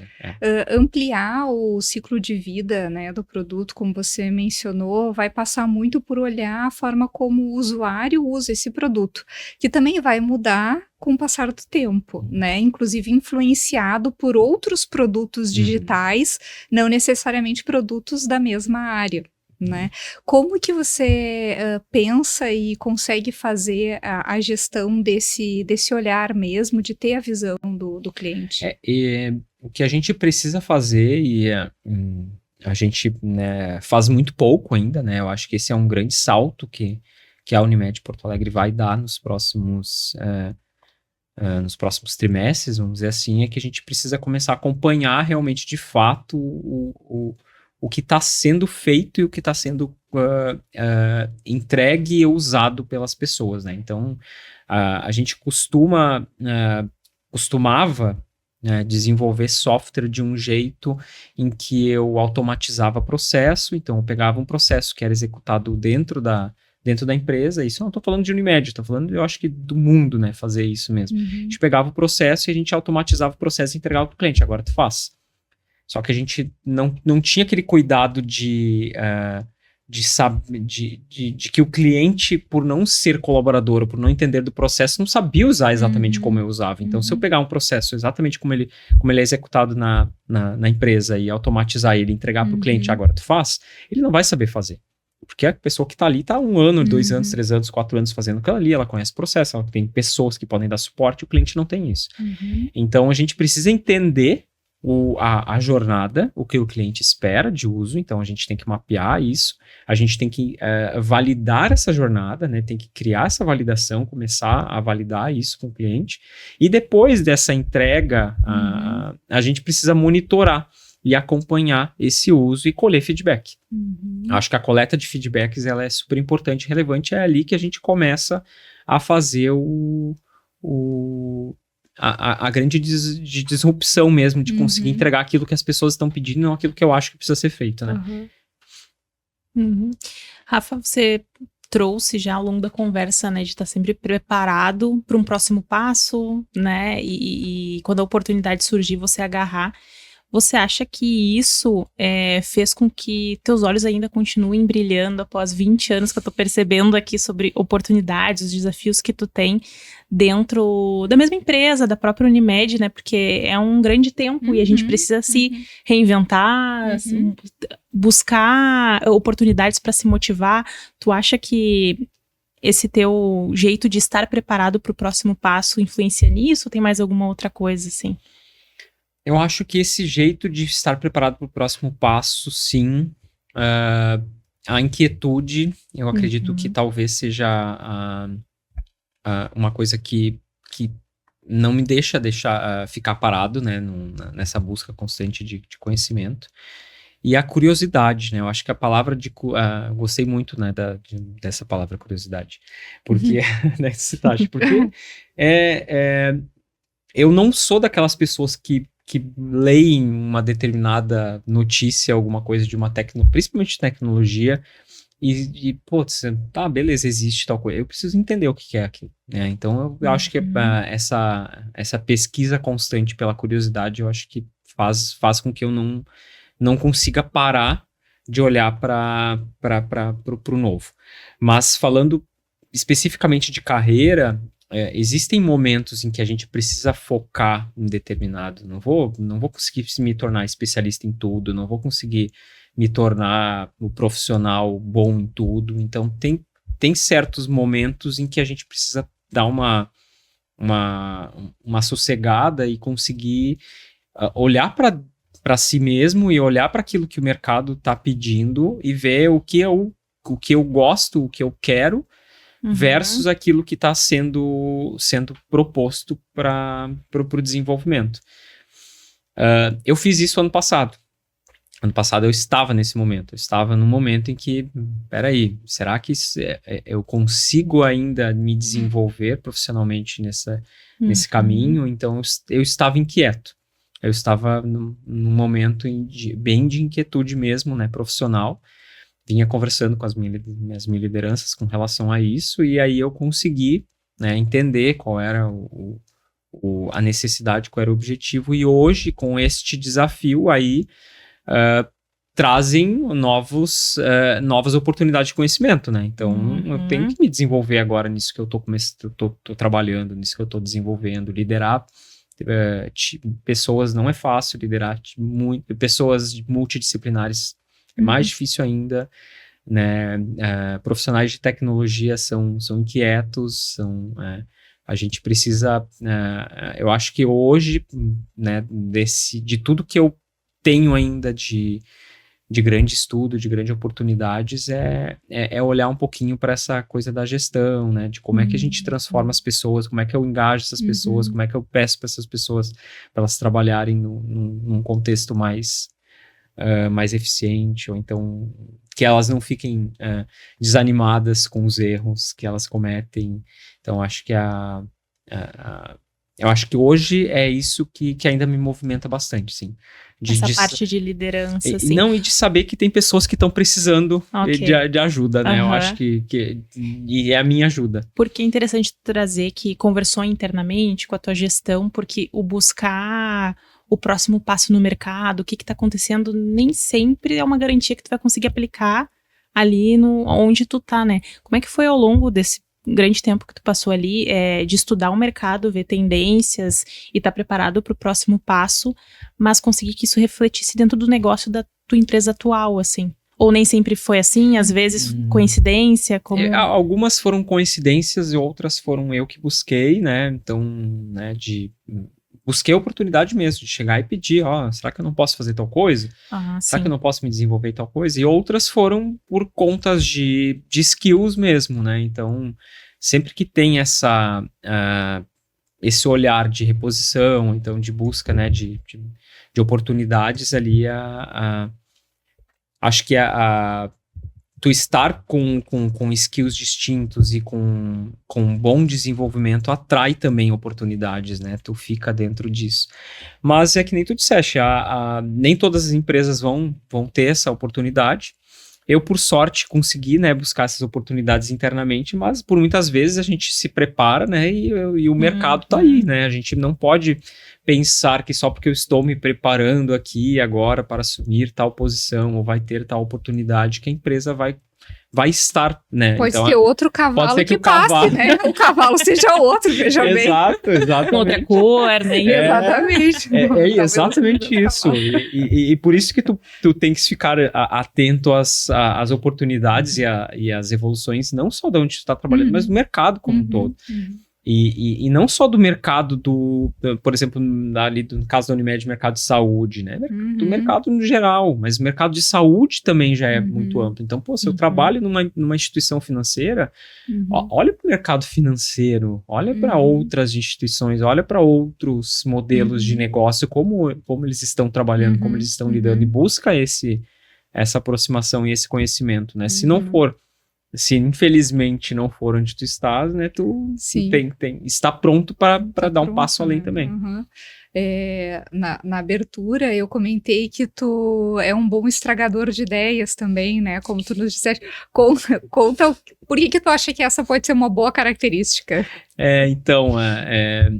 A: Ampliar o ciclo de vida, né, do produto, como você mencionou, vai passar muito por olhar a forma como o usuário usa esse produto, que também vai mudar com o passar do tempo, né? Inclusive influenciado por outros produtos digitais, não necessariamente produtos da mesma área. Né? Como que você pensa e consegue fazer a gestão desse olhar mesmo, de ter a visão do cliente?
C: O que a gente precisa fazer, e a gente, né, faz muito pouco ainda, né? Eu acho que esse é um grande salto que a Unimed Porto Alegre vai dar nos próximos trimestres, vamos dizer assim, é que a gente precisa começar a acompanhar realmente de fato o que está sendo feito e o que está sendo entregue e usado pelas pessoas, né? Então, a gente costumava desenvolver software de um jeito em que eu automatizava processo. Então, eu pegava um processo que era executado dentro da empresa. Isso eu não estou falando de Unimed, estou falando, eu acho que do mundo, né? Fazer isso mesmo. A gente pegava o processo e a gente automatizava o processo e entregava para o cliente. Agora tu faz. Só que a gente não tinha aquele cuidado de que o cliente, por não ser colaborador ou por não entender do processo, não sabia usar exatamente como eu usava. Então, se eu pegar um processo exatamente como ele é executado na empresa e automatizar ele e entregar para o cliente, agora tu faz, ele não vai saber fazer. Porque a pessoa que está ali está 1 ano, 2 anos, 3 anos, 4 anos fazendo aquilo ali, ela conhece o processo, ela tem pessoas que podem dar suporte, o cliente não tem isso. Então, a gente precisa entender a jornada, o que o cliente espera de uso. Então a gente tem que mapear isso, a gente tem que validar essa jornada, né? Tem que criar essa validação, começar a validar isso com o cliente, e depois dessa entrega, a gente precisa monitorar e acompanhar esse uso e colher feedback. Acho que a coleta de feedbacks ela é super importante e relevante, é ali que a gente começa a fazer a grande disrupção mesmo, de conseguir entregar aquilo que as pessoas estão pedindo e não aquilo que eu acho que precisa ser feito, né?
B: Rafa, você trouxe já ao longo da conversa, né, de estar sempre preparado para um próximo passo, né, e quando a oportunidade surgir, você agarrar. Você acha que isso fez com que teus olhos ainda continuem brilhando após 20 anos que eu tô percebendo aqui sobre oportunidades, os desafios que tu tem dentro da mesma empresa, da própria Unimed, né? Porque é um grande tempo e a gente precisa se reinventar, buscar oportunidades para se motivar. Tu acha que esse teu jeito de estar preparado para o próximo passo influencia nisso ou tem mais alguma outra coisa, assim?
C: Eu acho que esse jeito de estar preparado para o próximo passo, sim. A inquietude, eu acredito que talvez seja uma coisa que não me deixa ficar parado, né, nessa busca constante de conhecimento. E a curiosidade, né? Eu acho que a palavra gostei muito, né, dessa palavra curiosidade. Porque, porque eu não sou daquelas pessoas que leem uma determinada notícia, alguma coisa de principalmente tecnologia, e putz, tá, beleza, existe tal coisa. Eu preciso entender o que é aquilo, né? Então eu acho que essa pesquisa constante pela curiosidade, eu acho que faz com que eu não consiga parar de olhar para o novo. Mas falando especificamente de carreira, existem momentos em que a gente precisa focar em determinado. Não vou conseguir me tornar especialista em tudo, não vou conseguir me tornar um profissional bom em tudo. Então, tem certos momentos em que a gente precisa dar uma sossegada e conseguir olhar para si mesmo e olhar para aquilo que o mercado está pedindo e ver o que eu gosto, o que eu quero, versus aquilo que está sendo proposto para o desenvolvimento. Eu fiz isso ano passado. Ano passado eu estava nesse momento. Eu estava num momento em que, peraí, será que eu consigo ainda me desenvolver profissionalmente nesse caminho? Então eu estava inquieto. Eu estava num momento bem de inquietude mesmo, né, profissional. Vinha conversando com as minhas lideranças com relação a isso, e aí eu consegui, né, entender qual era a necessidade, qual era o objetivo, e hoje, com este desafio aí, trazem novas oportunidades de conhecimento, né? Então, eu tenho que me desenvolver agora nisso que eu tô trabalhando, nisso que eu tô desenvolvendo, liderar pessoas não é fácil, liderar pessoas multidisciplinares é mais difícil ainda, né? Profissionais de tecnologia são inquietos, a gente precisa, eu acho que hoje, né, de tudo que eu tenho ainda de grande estudo, de grandes oportunidades, é olhar um pouquinho para essa coisa da gestão, né, de como é que a gente transforma as pessoas, como é que eu engajo essas pessoas, como é que eu peço para essas pessoas para elas trabalharem num contexto mais eficiente, ou então que elas não fiquem desanimadas com os erros que elas cometem. Então acho que eu acho que hoje é isso que ainda me movimenta bastante, sim.
B: Essa parte de liderança, assim.
C: Não, e de saber que tem pessoas que estão precisando de ajuda, né? Eu acho que e é a minha ajuda.
B: Porque é interessante trazer que conversou internamente com a tua gestão, porque o buscar o próximo passo no mercado, o que está acontecendo, nem sempre é uma garantia que tu vai conseguir aplicar ali onde tu tá, né? Como é que foi ao longo desse grande tempo que tu passou ali, de estudar o mercado, ver tendências e estar preparado para o próximo passo, mas conseguir que isso refletisse dentro do negócio da tua empresa atual, assim? Ou nem sempre foi assim? Às vezes coincidência?
C: Algumas foram coincidências e outras foram eu que busquei, né? Então, né, busquei a oportunidade mesmo de chegar e pedir, será que eu não posso fazer tal coisa? Será que eu não posso me desenvolver em tal coisa? E outras foram por contas de skills mesmo, né? Então, sempre que tem esse olhar de reposição, então de busca, né, de oportunidades ali, acho que tu estar com skills distintos e com bom desenvolvimento atrai também oportunidades, né? Tu fica dentro disso. Mas é que nem tu disseste, nem todas as empresas vão ter essa oportunidade. Eu, por sorte, consegui, né, buscar essas oportunidades internamente, mas por muitas vezes a gente se prepara, né, e o mercado tá aí, né? A gente não pode pensar que só porque eu estou me preparando aqui agora para assumir tal posição ou vai ter tal oportunidade que a empresa vai estar, né?
A: Pode
C: Então,
A: ser outro cavalo
C: ser
A: que
C: o
A: passe,
C: cavalo-
A: né? O cavalo seja outro, veja bem.
C: Exato,
B: Com outra
C: exatamente.
B: cor, né?
A: Exatamente.
C: É
A: Talvez
C: exatamente
A: outro
C: isso.
A: cavalo.
C: E por isso que tu tem que ficar atento às oportunidades e às evoluções, não só de onde tu está trabalhando, mas do mercado como um todo. E não só do mercado por exemplo, ali no caso da Unimed, mercado de saúde, né? Do mercado no geral, mas o mercado de saúde também já é muito amplo. Então, pô, se eu trabalho numa instituição financeira, olha para o mercado financeiro, olha para outras instituições, olha para outros modelos de negócio, como eles estão trabalhando, como eles estão lidando, e busca essa aproximação e esse conhecimento, né? Se infelizmente não for onde tu estás, né, tu
A: Sim.
C: está pronto para dar um
A: Pronto,
C: passo além
A: né?
C: também.
A: Na abertura eu comentei que tu é um bom estragador de ideias também, né? Como tu nos disseste. Conta por que tu acha que essa pode ser uma boa característica?
C: Então,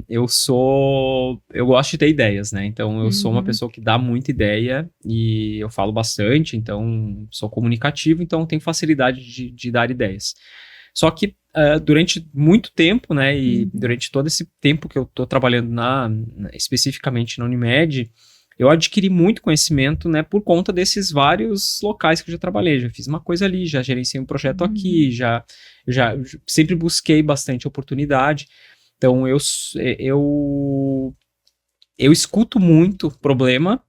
C: eu gosto de ter ideias, né? Então, eu sou uma pessoa que dá muita ideia e eu falo bastante, então sou comunicativo, então tenho facilidade de dar ideias. Só que durante muito tempo, né, e durante todo esse tempo que eu estou trabalhando especificamente na Unimed, eu adquiri muito conhecimento, né, por conta desses vários locais que eu já trabalhei. Já fiz uma coisa ali, já gerenciei um projeto aqui, já sempre busquei bastante oportunidade. Então, eu escuto muito problema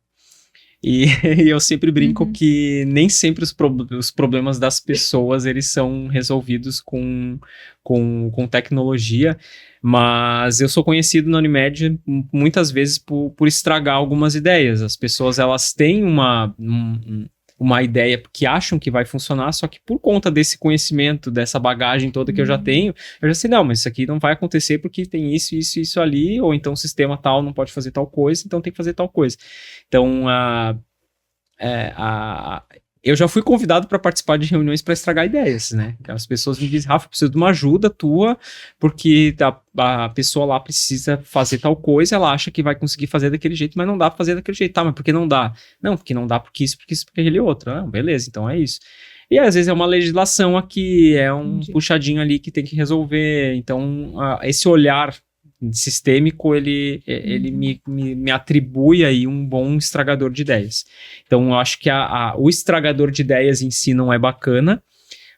C: e eu sempre brinco que nem sempre os problemas das pessoas eles são resolvidos com tecnologia, mas eu sou conhecido na Unimed muitas vezes por estragar algumas ideias. As pessoas elas têm uma ideia que acham que vai funcionar, só que por conta desse conhecimento, dessa bagagem toda que eu já tenho, eu já sei, não, mas isso aqui não vai acontecer porque tem isso ali, ou então o sistema tal não pode fazer tal coisa, então tem que fazer tal coisa. Então, eu já fui convidado para participar de reuniões para estragar ideias, né? As pessoas me dizem, Rafa, eu preciso de uma ajuda tua, porque a pessoa lá precisa fazer tal coisa, ela acha que vai conseguir fazer daquele jeito, mas não dá para fazer daquele jeito. Tá, mas por que não dá? Não, porque não dá porque isso, porque aquele outro. Não, beleza, então é isso. E às vezes é uma legislação aqui, é um puxadinho ali que tem que resolver. Então, esse olhar sistêmico, ele me atribui aí um bom estragador de ideias. Então, eu acho que o estragador de ideias em si não é bacana,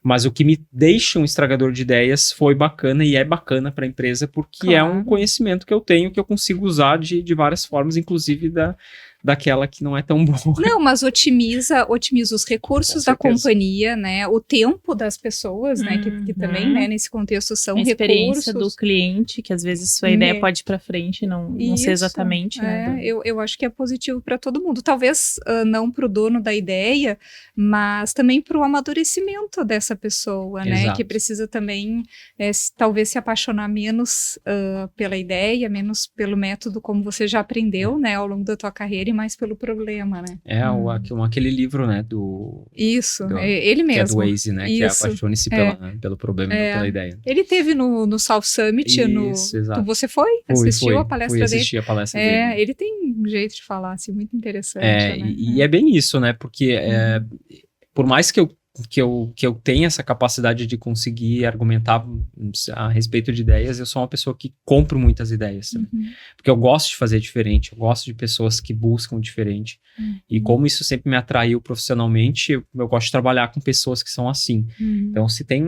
C: mas o que me deixa um estragador de ideias foi bacana e é bacana para a empresa, porque é um conhecimento que eu tenho, que eu consigo usar de várias formas, inclusive daquela que não é tão boa.
A: Não, mas otimiza os recursos da companhia, né? O tempo das pessoas, né? Que também, né, nesse contexto são
B: a experiência
A: recursos.
B: do cliente, que às vezes sua ideia pode ir para frente, não ser exatamente, né?
A: Eu acho que é positivo para todo mundo. Talvez não para o dono da ideia, mas também para o amadurecimento dessa pessoa, né?
C: Exato.
A: Que precisa também, talvez, se apaixonar menos pela ideia, menos pelo método como você já aprendeu, né? Ao longo da tua carreira, e mais pelo problema, né?
C: Aquele livro, né,
A: Isso, ele mesmo.
C: Que é do Waze, né, que é apaixone-se pelo problema e não pela ideia.
A: Ele teve no South Summit,
C: exato.
A: Você foi? Assistiu a palestra dele?
C: Fui assistir a palestra dele.
A: Ele tem um jeito de falar, assim, muito interessante, né?
C: E é bem isso, né, porque por mais que eu tenha essa capacidade de conseguir argumentar a respeito de ideias, eu sou uma pessoa que compro muitas ideias também. Porque eu gosto de fazer diferente, eu gosto de pessoas que buscam diferente. E como isso sempre me atraiu profissionalmente, eu gosto de trabalhar com pessoas que são assim. Então, se tem...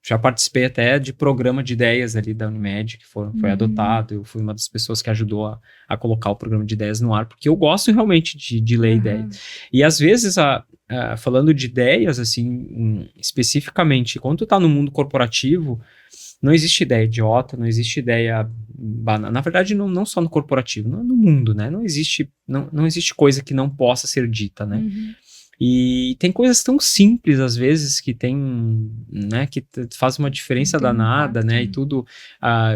C: Já participei até de programa de ideias ali da Unimed, que foi adotado. Eu fui uma das pessoas que ajudou a colocar o programa de ideias no ar, porque eu gosto realmente de ler ideias. E às vezes, falando de ideias, assim, especificamente, quando tu tá no mundo corporativo, não existe ideia idiota, não existe ideia banal. Na verdade, não só no corporativo, no mundo, né? Não existe coisa que não possa ser dita, né? E tem coisas tão simples, às vezes, que tem, né, que faz uma diferença danada, né, e tudo.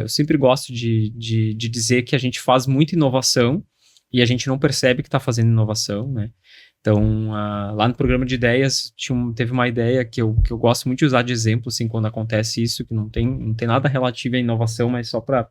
C: Eu sempre gosto de dizer que a gente faz muita inovação e a gente não percebe que está fazendo inovação, né. Então, lá no programa de ideias, teve uma ideia que eu gosto muito de usar de exemplo, assim, quando acontece isso, que não tem nada relativo à inovação, mas só para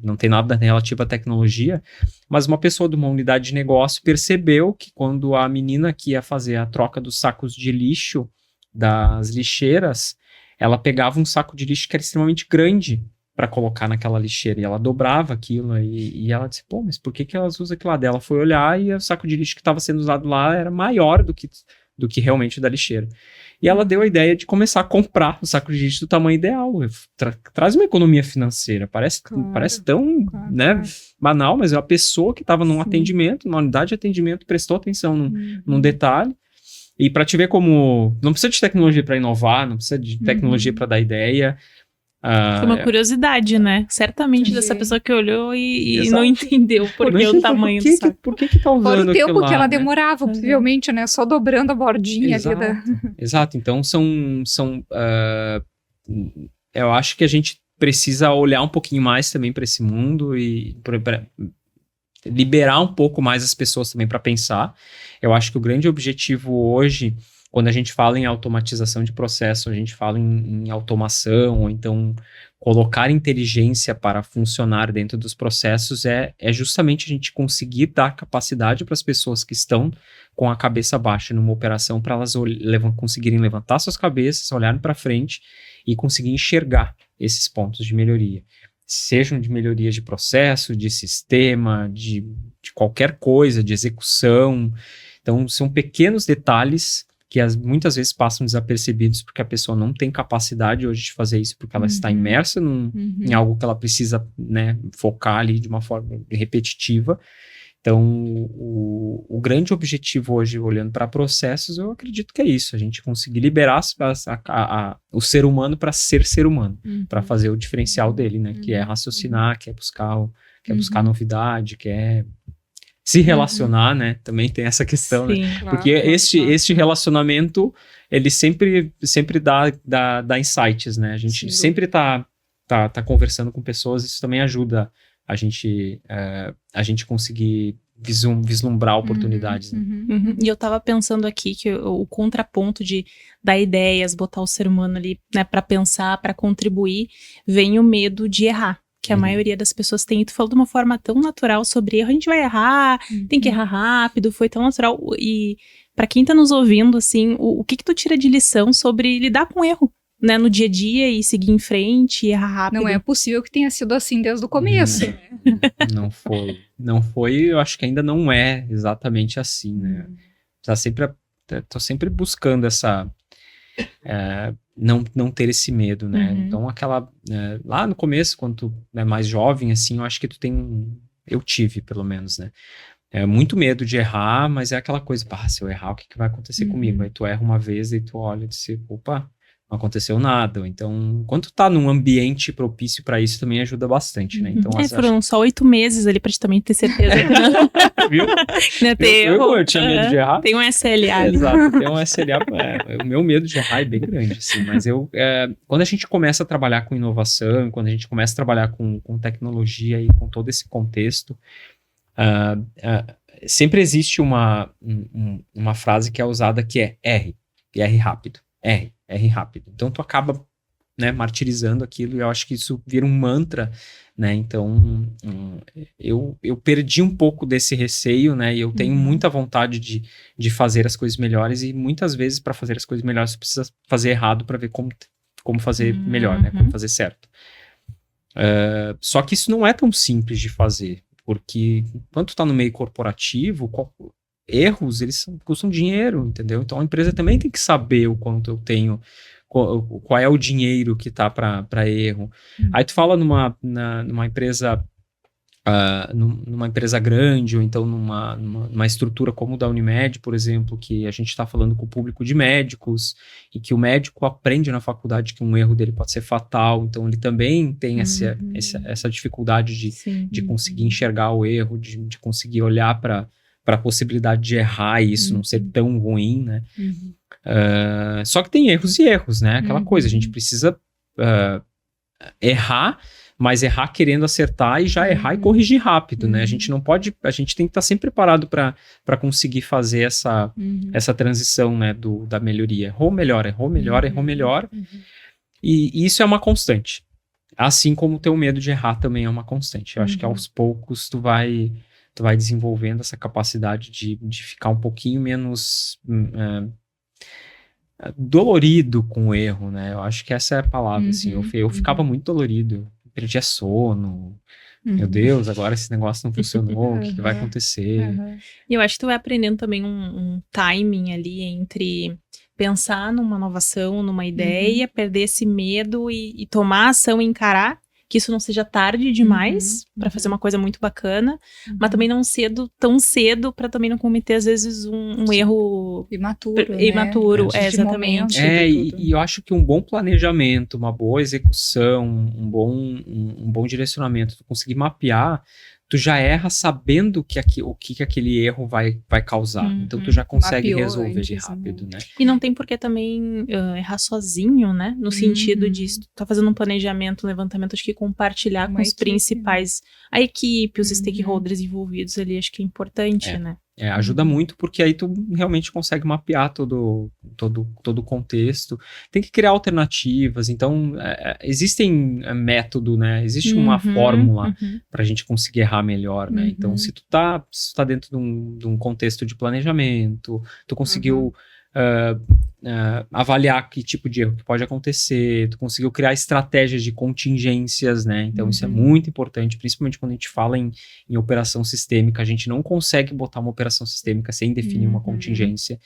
C: não tem nada relativo à tecnologia, mas uma pessoa de uma unidade de negócio percebeu que quando a menina que ia fazer a troca dos sacos de lixo das lixeiras, ela pegava um saco de lixo que era extremamente grande para colocar naquela lixeira, e ela dobrava aquilo, e ela disse, pô, mas por que elas usam aquilo lá dela? Ela foi olhar e o saco de lixo que estava sendo usado lá era maior do que realmente o da lixeira. E ela deu a ideia de começar a comprar o saco de lixo do tamanho ideal. Traz uma economia financeira. Parece tão né, banal, mas é uma pessoa que estava num atendimento, numa unidade de atendimento, prestou atenção num detalhe. E para te ver como não precisa de tecnologia para inovar, não precisa de tecnologia para dar ideia.
B: Foi uma curiosidade, né? Certamente dessa pessoa que olhou e não entendeu por que o tamanho do saco.
C: Por que tá usando
A: Fora o tempo
C: aquilo lá,
A: que ela
C: né?
A: demorava, possivelmente, né? Só dobrando a bordinha.
C: Exato. Então, eu acho que a gente precisa olhar um pouquinho mais também para esse mundo e liberar um pouco mais as pessoas também para pensar. Eu acho que o grande objetivo hoje, quando a gente fala em automatização de processo, a gente fala em automação, ou então colocar inteligência para funcionar dentro dos processos, é justamente a gente conseguir dar capacidade para as pessoas que estão com a cabeça baixa numa operação, para elas conseguirem levantar suas cabeças, olharem para frente e conseguir enxergar esses pontos de melhoria. Sejam de melhorias de processo, de sistema, de qualquer coisa, de execução. Então, são pequenos detalhes que muitas vezes passam desapercebidos porque a pessoa não tem capacidade hoje de fazer isso, porque ela está imersa em algo que ela precisa, né, focar ali de uma forma repetitiva. Então, o grande objetivo hoje, olhando para processos, eu acredito que é isso, a gente conseguir liberar o ser humano para ser humano, para fazer o diferencial dele, né, que é raciocinar, que é buscar novidade, que é se relacionar, né, também tem essa questão,
B: Sim,
C: né, porque este relacionamento, ele sempre dá insights, né, a gente sempre tá conversando com pessoas, isso também ajuda a gente conseguir vislumbrar oportunidades. Né?
B: E eu tava pensando aqui que o contraponto de dar ideias, botar o ser humano ali, né, para pensar, para contribuir, vem o medo de errar, que a maioria das pessoas tem. E tu falou de uma forma tão natural sobre erro, a gente vai errar, tem que errar rápido, foi tão natural. E para quem tá nos ouvindo, assim, o que tu tira de lição sobre lidar com erro? Né, no dia a dia e seguir em frente e errar rápido.
A: Não é possível que tenha sido assim desde o começo.
C: Não foi, eu acho que ainda não é exatamente assim, né? Tô sempre buscando essa... não ter esse medo, né? Então, lá no começo, quando tu é mais jovem, assim, eu acho que eu tive, pelo menos, né? Muito medo de errar, mas é aquela coisa, se eu errar, o que vai acontecer comigo? Aí tu erra uma vez e tu olha e diz, opa, não aconteceu nada. Então, quando tu tá num ambiente propício para isso, também ajuda bastante, né? Então,
B: foram só 8 meses ali pra te também ter certeza que não.
C: Viu? Eu tinha medo de errar.
B: Tem um SLA ali.
C: Exato, tem um SLA. O meu medo de errar é bem grande, assim. Mas quando a gente começa a trabalhar com inovação, quando a gente começa a trabalhar com tecnologia e com todo esse contexto, sempre existe uma frase que é usada que é R, e R rápido. R rápido. Então, tu acaba, né, martirizando aquilo, e eu acho que isso vira um mantra, né? Então, eu perdi um pouco desse receio, né? E eu tenho muita vontade de fazer as coisas melhores, e muitas vezes, para fazer as coisas melhores, você precisa fazer errado para ver como fazer melhor, né? Como fazer certo. Só que isso não é tão simples de fazer, porque quando tu tá no meio corporativo, erros, eles custam dinheiro, entendeu? Então a empresa também tem que saber o quanto eu tenho, qual é o dinheiro que tá para erro. Aí tu fala numa empresa numa empresa grande, ou então numa estrutura como o da Unimed, por exemplo, que a gente está falando com o público de médicos, e que o médico aprende na faculdade que um erro dele pode ser fatal, então ele também tem essa dificuldade de conseguir enxergar o erro, de conseguir olhar para a possibilidade de errar e isso não ser tão ruim, né? Só que tem erros e erros, né? Aquela coisa, a gente precisa errar, mas errar querendo acertar, e já errar e corrigir rápido, né? A gente não pode, a gente tem que estar sempre preparado para conseguir fazer essa transição, né, da melhoria. Errou melhor. E isso é uma constante. Assim como o teu medo de errar também é uma constante. Eu acho que aos poucos tu vai desenvolvendo essa capacidade de ficar um pouquinho menos dolorido com o erro, né? Eu acho que essa é a palavra, assim. Eu ficava muito dolorido, perdia sono. Meu Deus, agora esse negócio não funcionou, o que vai acontecer?
B: E eu acho que tu vai aprendendo também um timing ali entre pensar numa nova ação, numa ideia, perder esse medo e tomar ação e encarar, que isso não seja tarde demais para fazer uma coisa muito bacana, mas também não tão cedo para também não cometer, às vezes, um erro
A: imaturo,
B: né? Exatamente.
C: E eu acho que um bom planejamento, uma boa execução, um bom direcionamento, tu conseguir mapear, tu já erra sabendo o que aquele erro vai causar. Então, tu já consegue resolver antes, rápido, né?
B: E não tem por que também errar sozinho, né? No sentido de tu tá fazendo um planejamento, um levantamento, acho que compartilhar com os principais, a equipe, os stakeholders envolvidos ali, acho que é importante, né?
C: Ajuda muito, porque aí tu realmente consegue mapear todo o contexto. Tem que criar alternativas. Então, existem método, né? Existe uma fórmula pra gente conseguir errar melhor, né? Então, se tu tá dentro de um contexto de planejamento, tu conseguiu avaliar que tipo de erro que pode acontecer, tu conseguiu criar estratégias de contingências, né? Então isso é muito importante, principalmente quando a gente fala em operação sistêmica. A gente não consegue botar uma operação sistêmica sem definir uma contingência.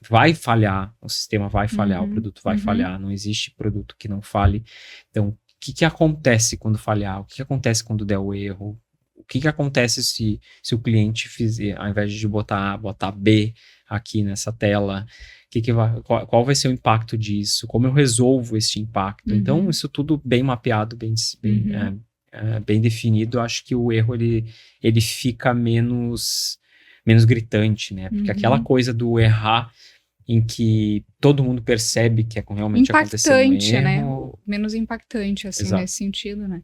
C: Vai falhar, o sistema vai falhar, o produto vai falhar, não existe produto que não falhe. Então, o que acontece quando falhar? O que acontece quando der o erro? O que acontece se o cliente fizer, ao invés de botar A, botar B aqui nessa tela? Qual vai ser o impacto disso? Como eu resolvo esse impacto? Então, isso tudo bem mapeado, bem definido. Eu acho que o erro ele fica menos gritante, né? Porque aquela coisa do errar em que todo mundo percebe que realmente aconteceu um erro.
A: Né? Menos impactante, assim,
C: Exato.
A: nesse sentido, né?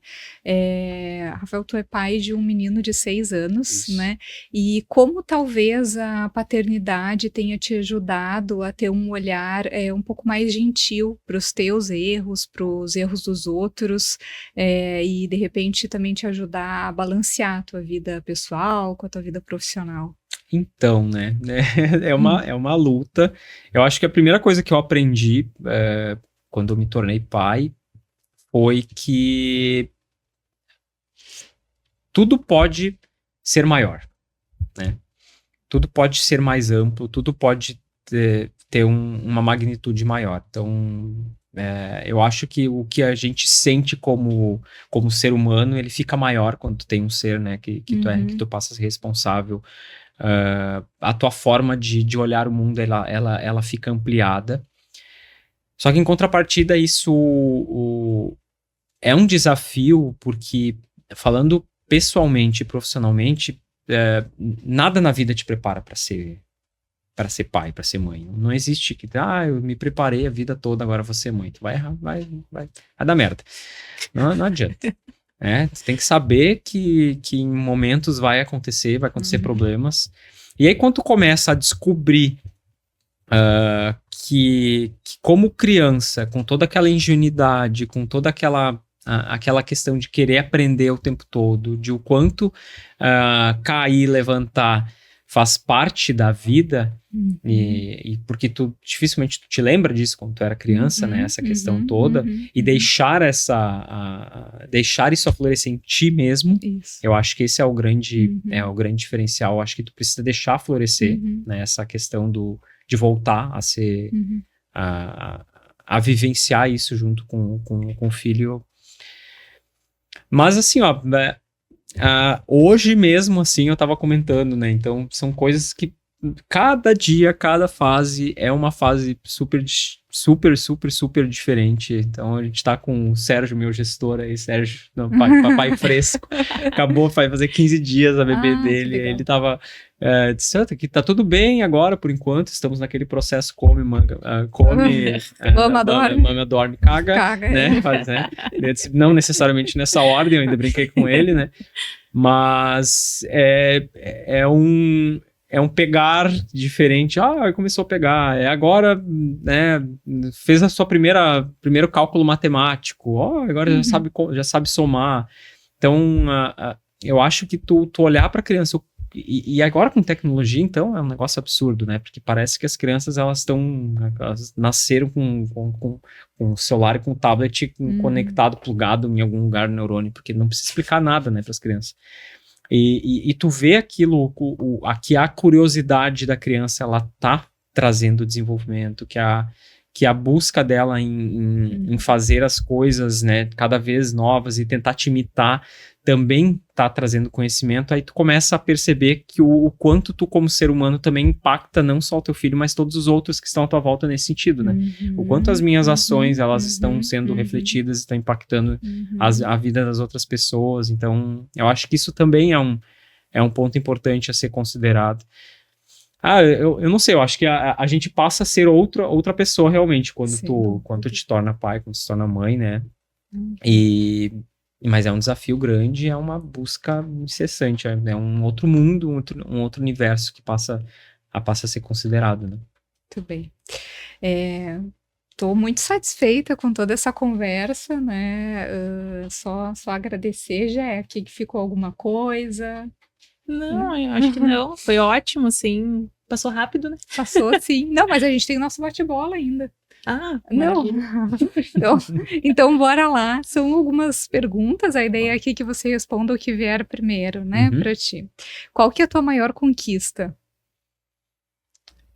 A: Rafael, tu é pai de um menino de 6 anos, né? E como talvez a paternidade tenha te ajudado a ter um olhar um pouco mais gentil para os teus erros, para os erros dos outros, e de repente também te ajudar a balancear a tua vida pessoal com a tua vida profissional.
C: Então, né? É uma luta. Eu acho que a primeira coisa que eu aprendi quando eu me tornei pai foi que tudo pode ser maior, né? Tudo pode ser mais amplo, tudo pode ter uma magnitude maior. Então, eu acho que o que a gente sente como ser humano, ele fica maior quando tu tem um ser, né? Que tu passa a ser responsável. A tua forma de olhar o mundo, ela fica ampliada. Só que em contrapartida isso é um desafio, porque falando pessoalmente e profissionalmente, nada na vida te prepara para ser pai, para ser mãe. Não existe que eu me preparei a vida toda, agora vou ser mãe. Tu vai errar, vai dar merda. Não adianta. Você tem que saber que em momentos vai acontecer problemas. E aí quando tu começa a descobrir que como criança, com toda aquela ingenuidade, com toda aquela questão de querer aprender o tempo todo, de o quanto cair, levantar faz parte da vida, e porque dificilmente tu te lembra disso quando tu era criança, né? Essa questão toda, e deixar isso florescer em ti mesmo, eu acho que esse é o grande diferencial. Eu acho que tu precisa deixar florescer, né? Essa questão de voltar a ser, a vivenciar isso junto com o filho. Mas assim, hoje mesmo, assim, eu tava comentando, né? Então, são coisas que cada dia, cada fase é uma fase super diferente. Então, a gente tá com o Sérgio, meu gestor aí, Sérgio, papai fresco. Acabou, vai fazer 15 dias a bebê dele. Ele tava... disse, que tá tudo bem agora, por enquanto. Estamos naquele processo mama, dorme, caga, né? Não necessariamente nessa ordem, eu ainda brinquei com ele, né? Mas é é um pegar diferente. Começou a pegar. Agora, né, fez a sua primeiro cálculo matemático. Agora já sabe somar. Então, eu acho que tu olhar para a criança, e agora com tecnologia, então, é um negócio absurdo, né? Porque parece que as crianças, elas nasceram com o celular e com o tablet conectado, plugado em algum lugar no neurônio, porque não precisa explicar nada, né, para as crianças. E tu vê aquilo, que a curiosidade da criança, ela tá trazendo desenvolvimento, que a busca dela em fazer as coisas, né, cada vez novas e tentar te imitar, também tá trazendo conhecimento. Aí tu começa a perceber que o quanto tu, como ser humano, também impacta não só o teu filho, mas todos os outros que estão à tua volta nesse sentido, né? O quanto as minhas ações, elas estão sendo refletidas, estão impactando a vida das outras pessoas. Então, eu acho que isso também é um ponto importante a ser considerado. Eu não sei, eu acho que a gente passa a ser outra pessoa realmente quando tu te torna pai, quando tu se torna mãe, né? Mas é um desafio grande, é uma busca incessante, é um outro mundo, um outro universo que passa a ser considerado, né?
A: Muito bem. Estou muito satisfeita com toda essa conversa, né? Só agradecer, já que ficou alguma coisa.
B: Não, eu acho que não. Foi ótimo, assim. Passou rápido, né?
A: Passou, sim. Não, mas a gente tem o nosso bate-bola ainda.
B: Não.
A: Então, bora lá. São algumas perguntas. A ideia aqui é que você responda o que vier primeiro, né, pra ti. Qual que é a tua maior conquista?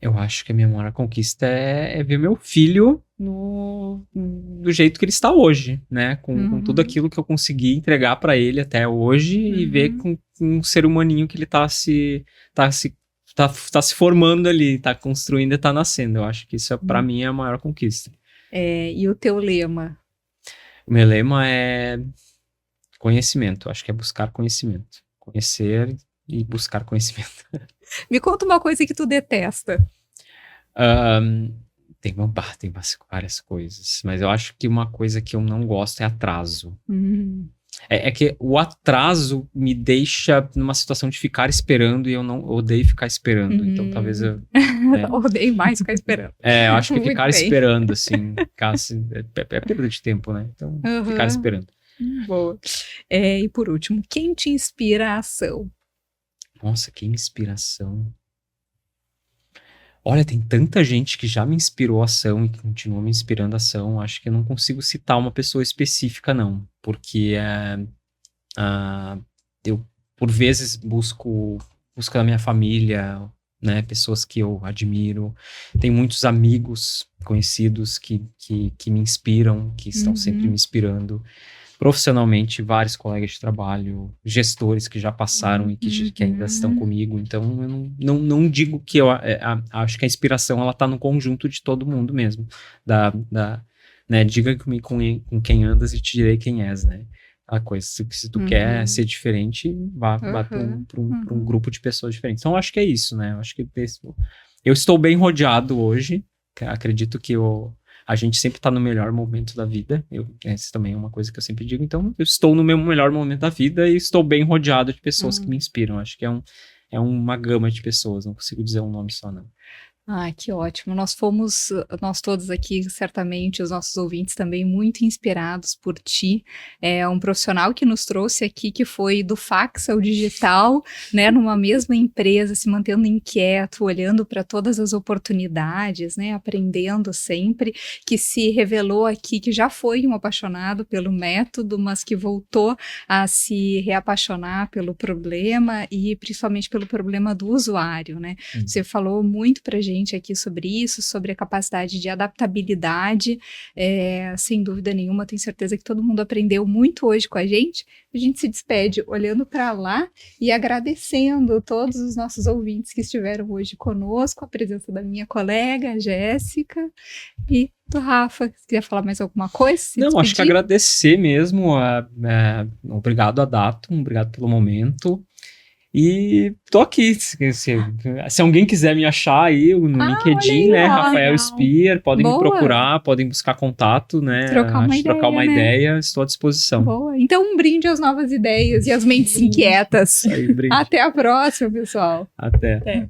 C: Eu acho que a minha maior conquista é ver meu filho do jeito que ele está hoje, né? Com tudo aquilo que eu consegui entregar para ele até hoje e ver com um ser humaninho que ele tá se formando ali, tá construindo e tá nascendo. Eu acho que isso, para mim, é a maior conquista.
A: E o teu lema?
C: O meu lema é conhecimento. Acho que é buscar conhecimento. Conhecer e buscar conhecimento.
A: Me conta uma coisa que tu detesta.
C: Tem várias coisas, mas eu acho que uma coisa que eu não gosto é atraso. É que o atraso me deixa numa situação de ficar esperando e eu não odeio ficar esperando. Então talvez eu...
A: Odeio mais ficar esperando.
C: Eu acho que ficar esperando, assim, é perda de tempo, né? Então, ficar esperando.
A: Boa. E por último, quem te inspira a ação?
C: Nossa, que inspiração. Olha, tem tanta gente que já me inspirou a ação e que continua me inspirando a ação. Acho que eu não consigo citar uma pessoa específica, não. Porque eu, por vezes, busco na minha família, né, pessoas que eu admiro. Tem muitos amigos conhecidos que me inspiram, que estão sempre me inspirando. Profissionalmente, vários colegas de trabalho, gestores que já passaram e que ainda estão comigo. Então, eu não digo que eu acho que a inspiração ela tá no conjunto de todo mundo mesmo. Né, diga comigo com quem andas e te direi quem és, né? A coisa, se tu quer ser diferente, vá para um grupo de pessoas diferentes. Então, eu acho que é isso, né? Eu acho que eu estou bem rodeado hoje. Acredito que a gente sempre está no melhor momento da vida. Essa também é uma coisa que eu sempre digo. Então, eu estou no meu melhor momento da vida e estou bem rodeado de pessoas que me inspiram. Acho que é uma gama de pessoas. Não consigo dizer um nome só, não.
A: Que ótimo. Nós todos aqui, certamente, os nossos ouvintes também, muito inspirados por ti. É um profissional que nos trouxe aqui, que foi do fax ao digital, né, numa mesma empresa, se mantendo inquieto, olhando para todas as oportunidades, né, aprendendo sempre, que se revelou aqui que já foi um apaixonado pelo método, mas que voltou a se reapaixonar pelo problema e principalmente pelo problema do usuário, né? Você falou muito pra gente aqui sobre isso, sobre a capacidade de adaptabilidade, sem dúvida nenhuma, tenho certeza que todo mundo aprendeu muito hoje com a gente se despede olhando para lá e agradecendo todos os nossos ouvintes que estiveram hoje conosco, a presença da minha colega, Jéssica, e do Rafa. Se quiser falar mais alguma coisa?
C: Não, acho que agradecer mesmo, obrigado a Datum, obrigado pelo momento. E tô aqui, se alguém quiser me achar aí no LinkedIn, né, Rafael Spear, podem me procurar, podem buscar contato, né, trocar uma ideia, estou à disposição.
A: Boa, então um brinde às novas ideias e às mentes inquietas.
C: Aí,
A: até a próxima, pessoal.
C: Até.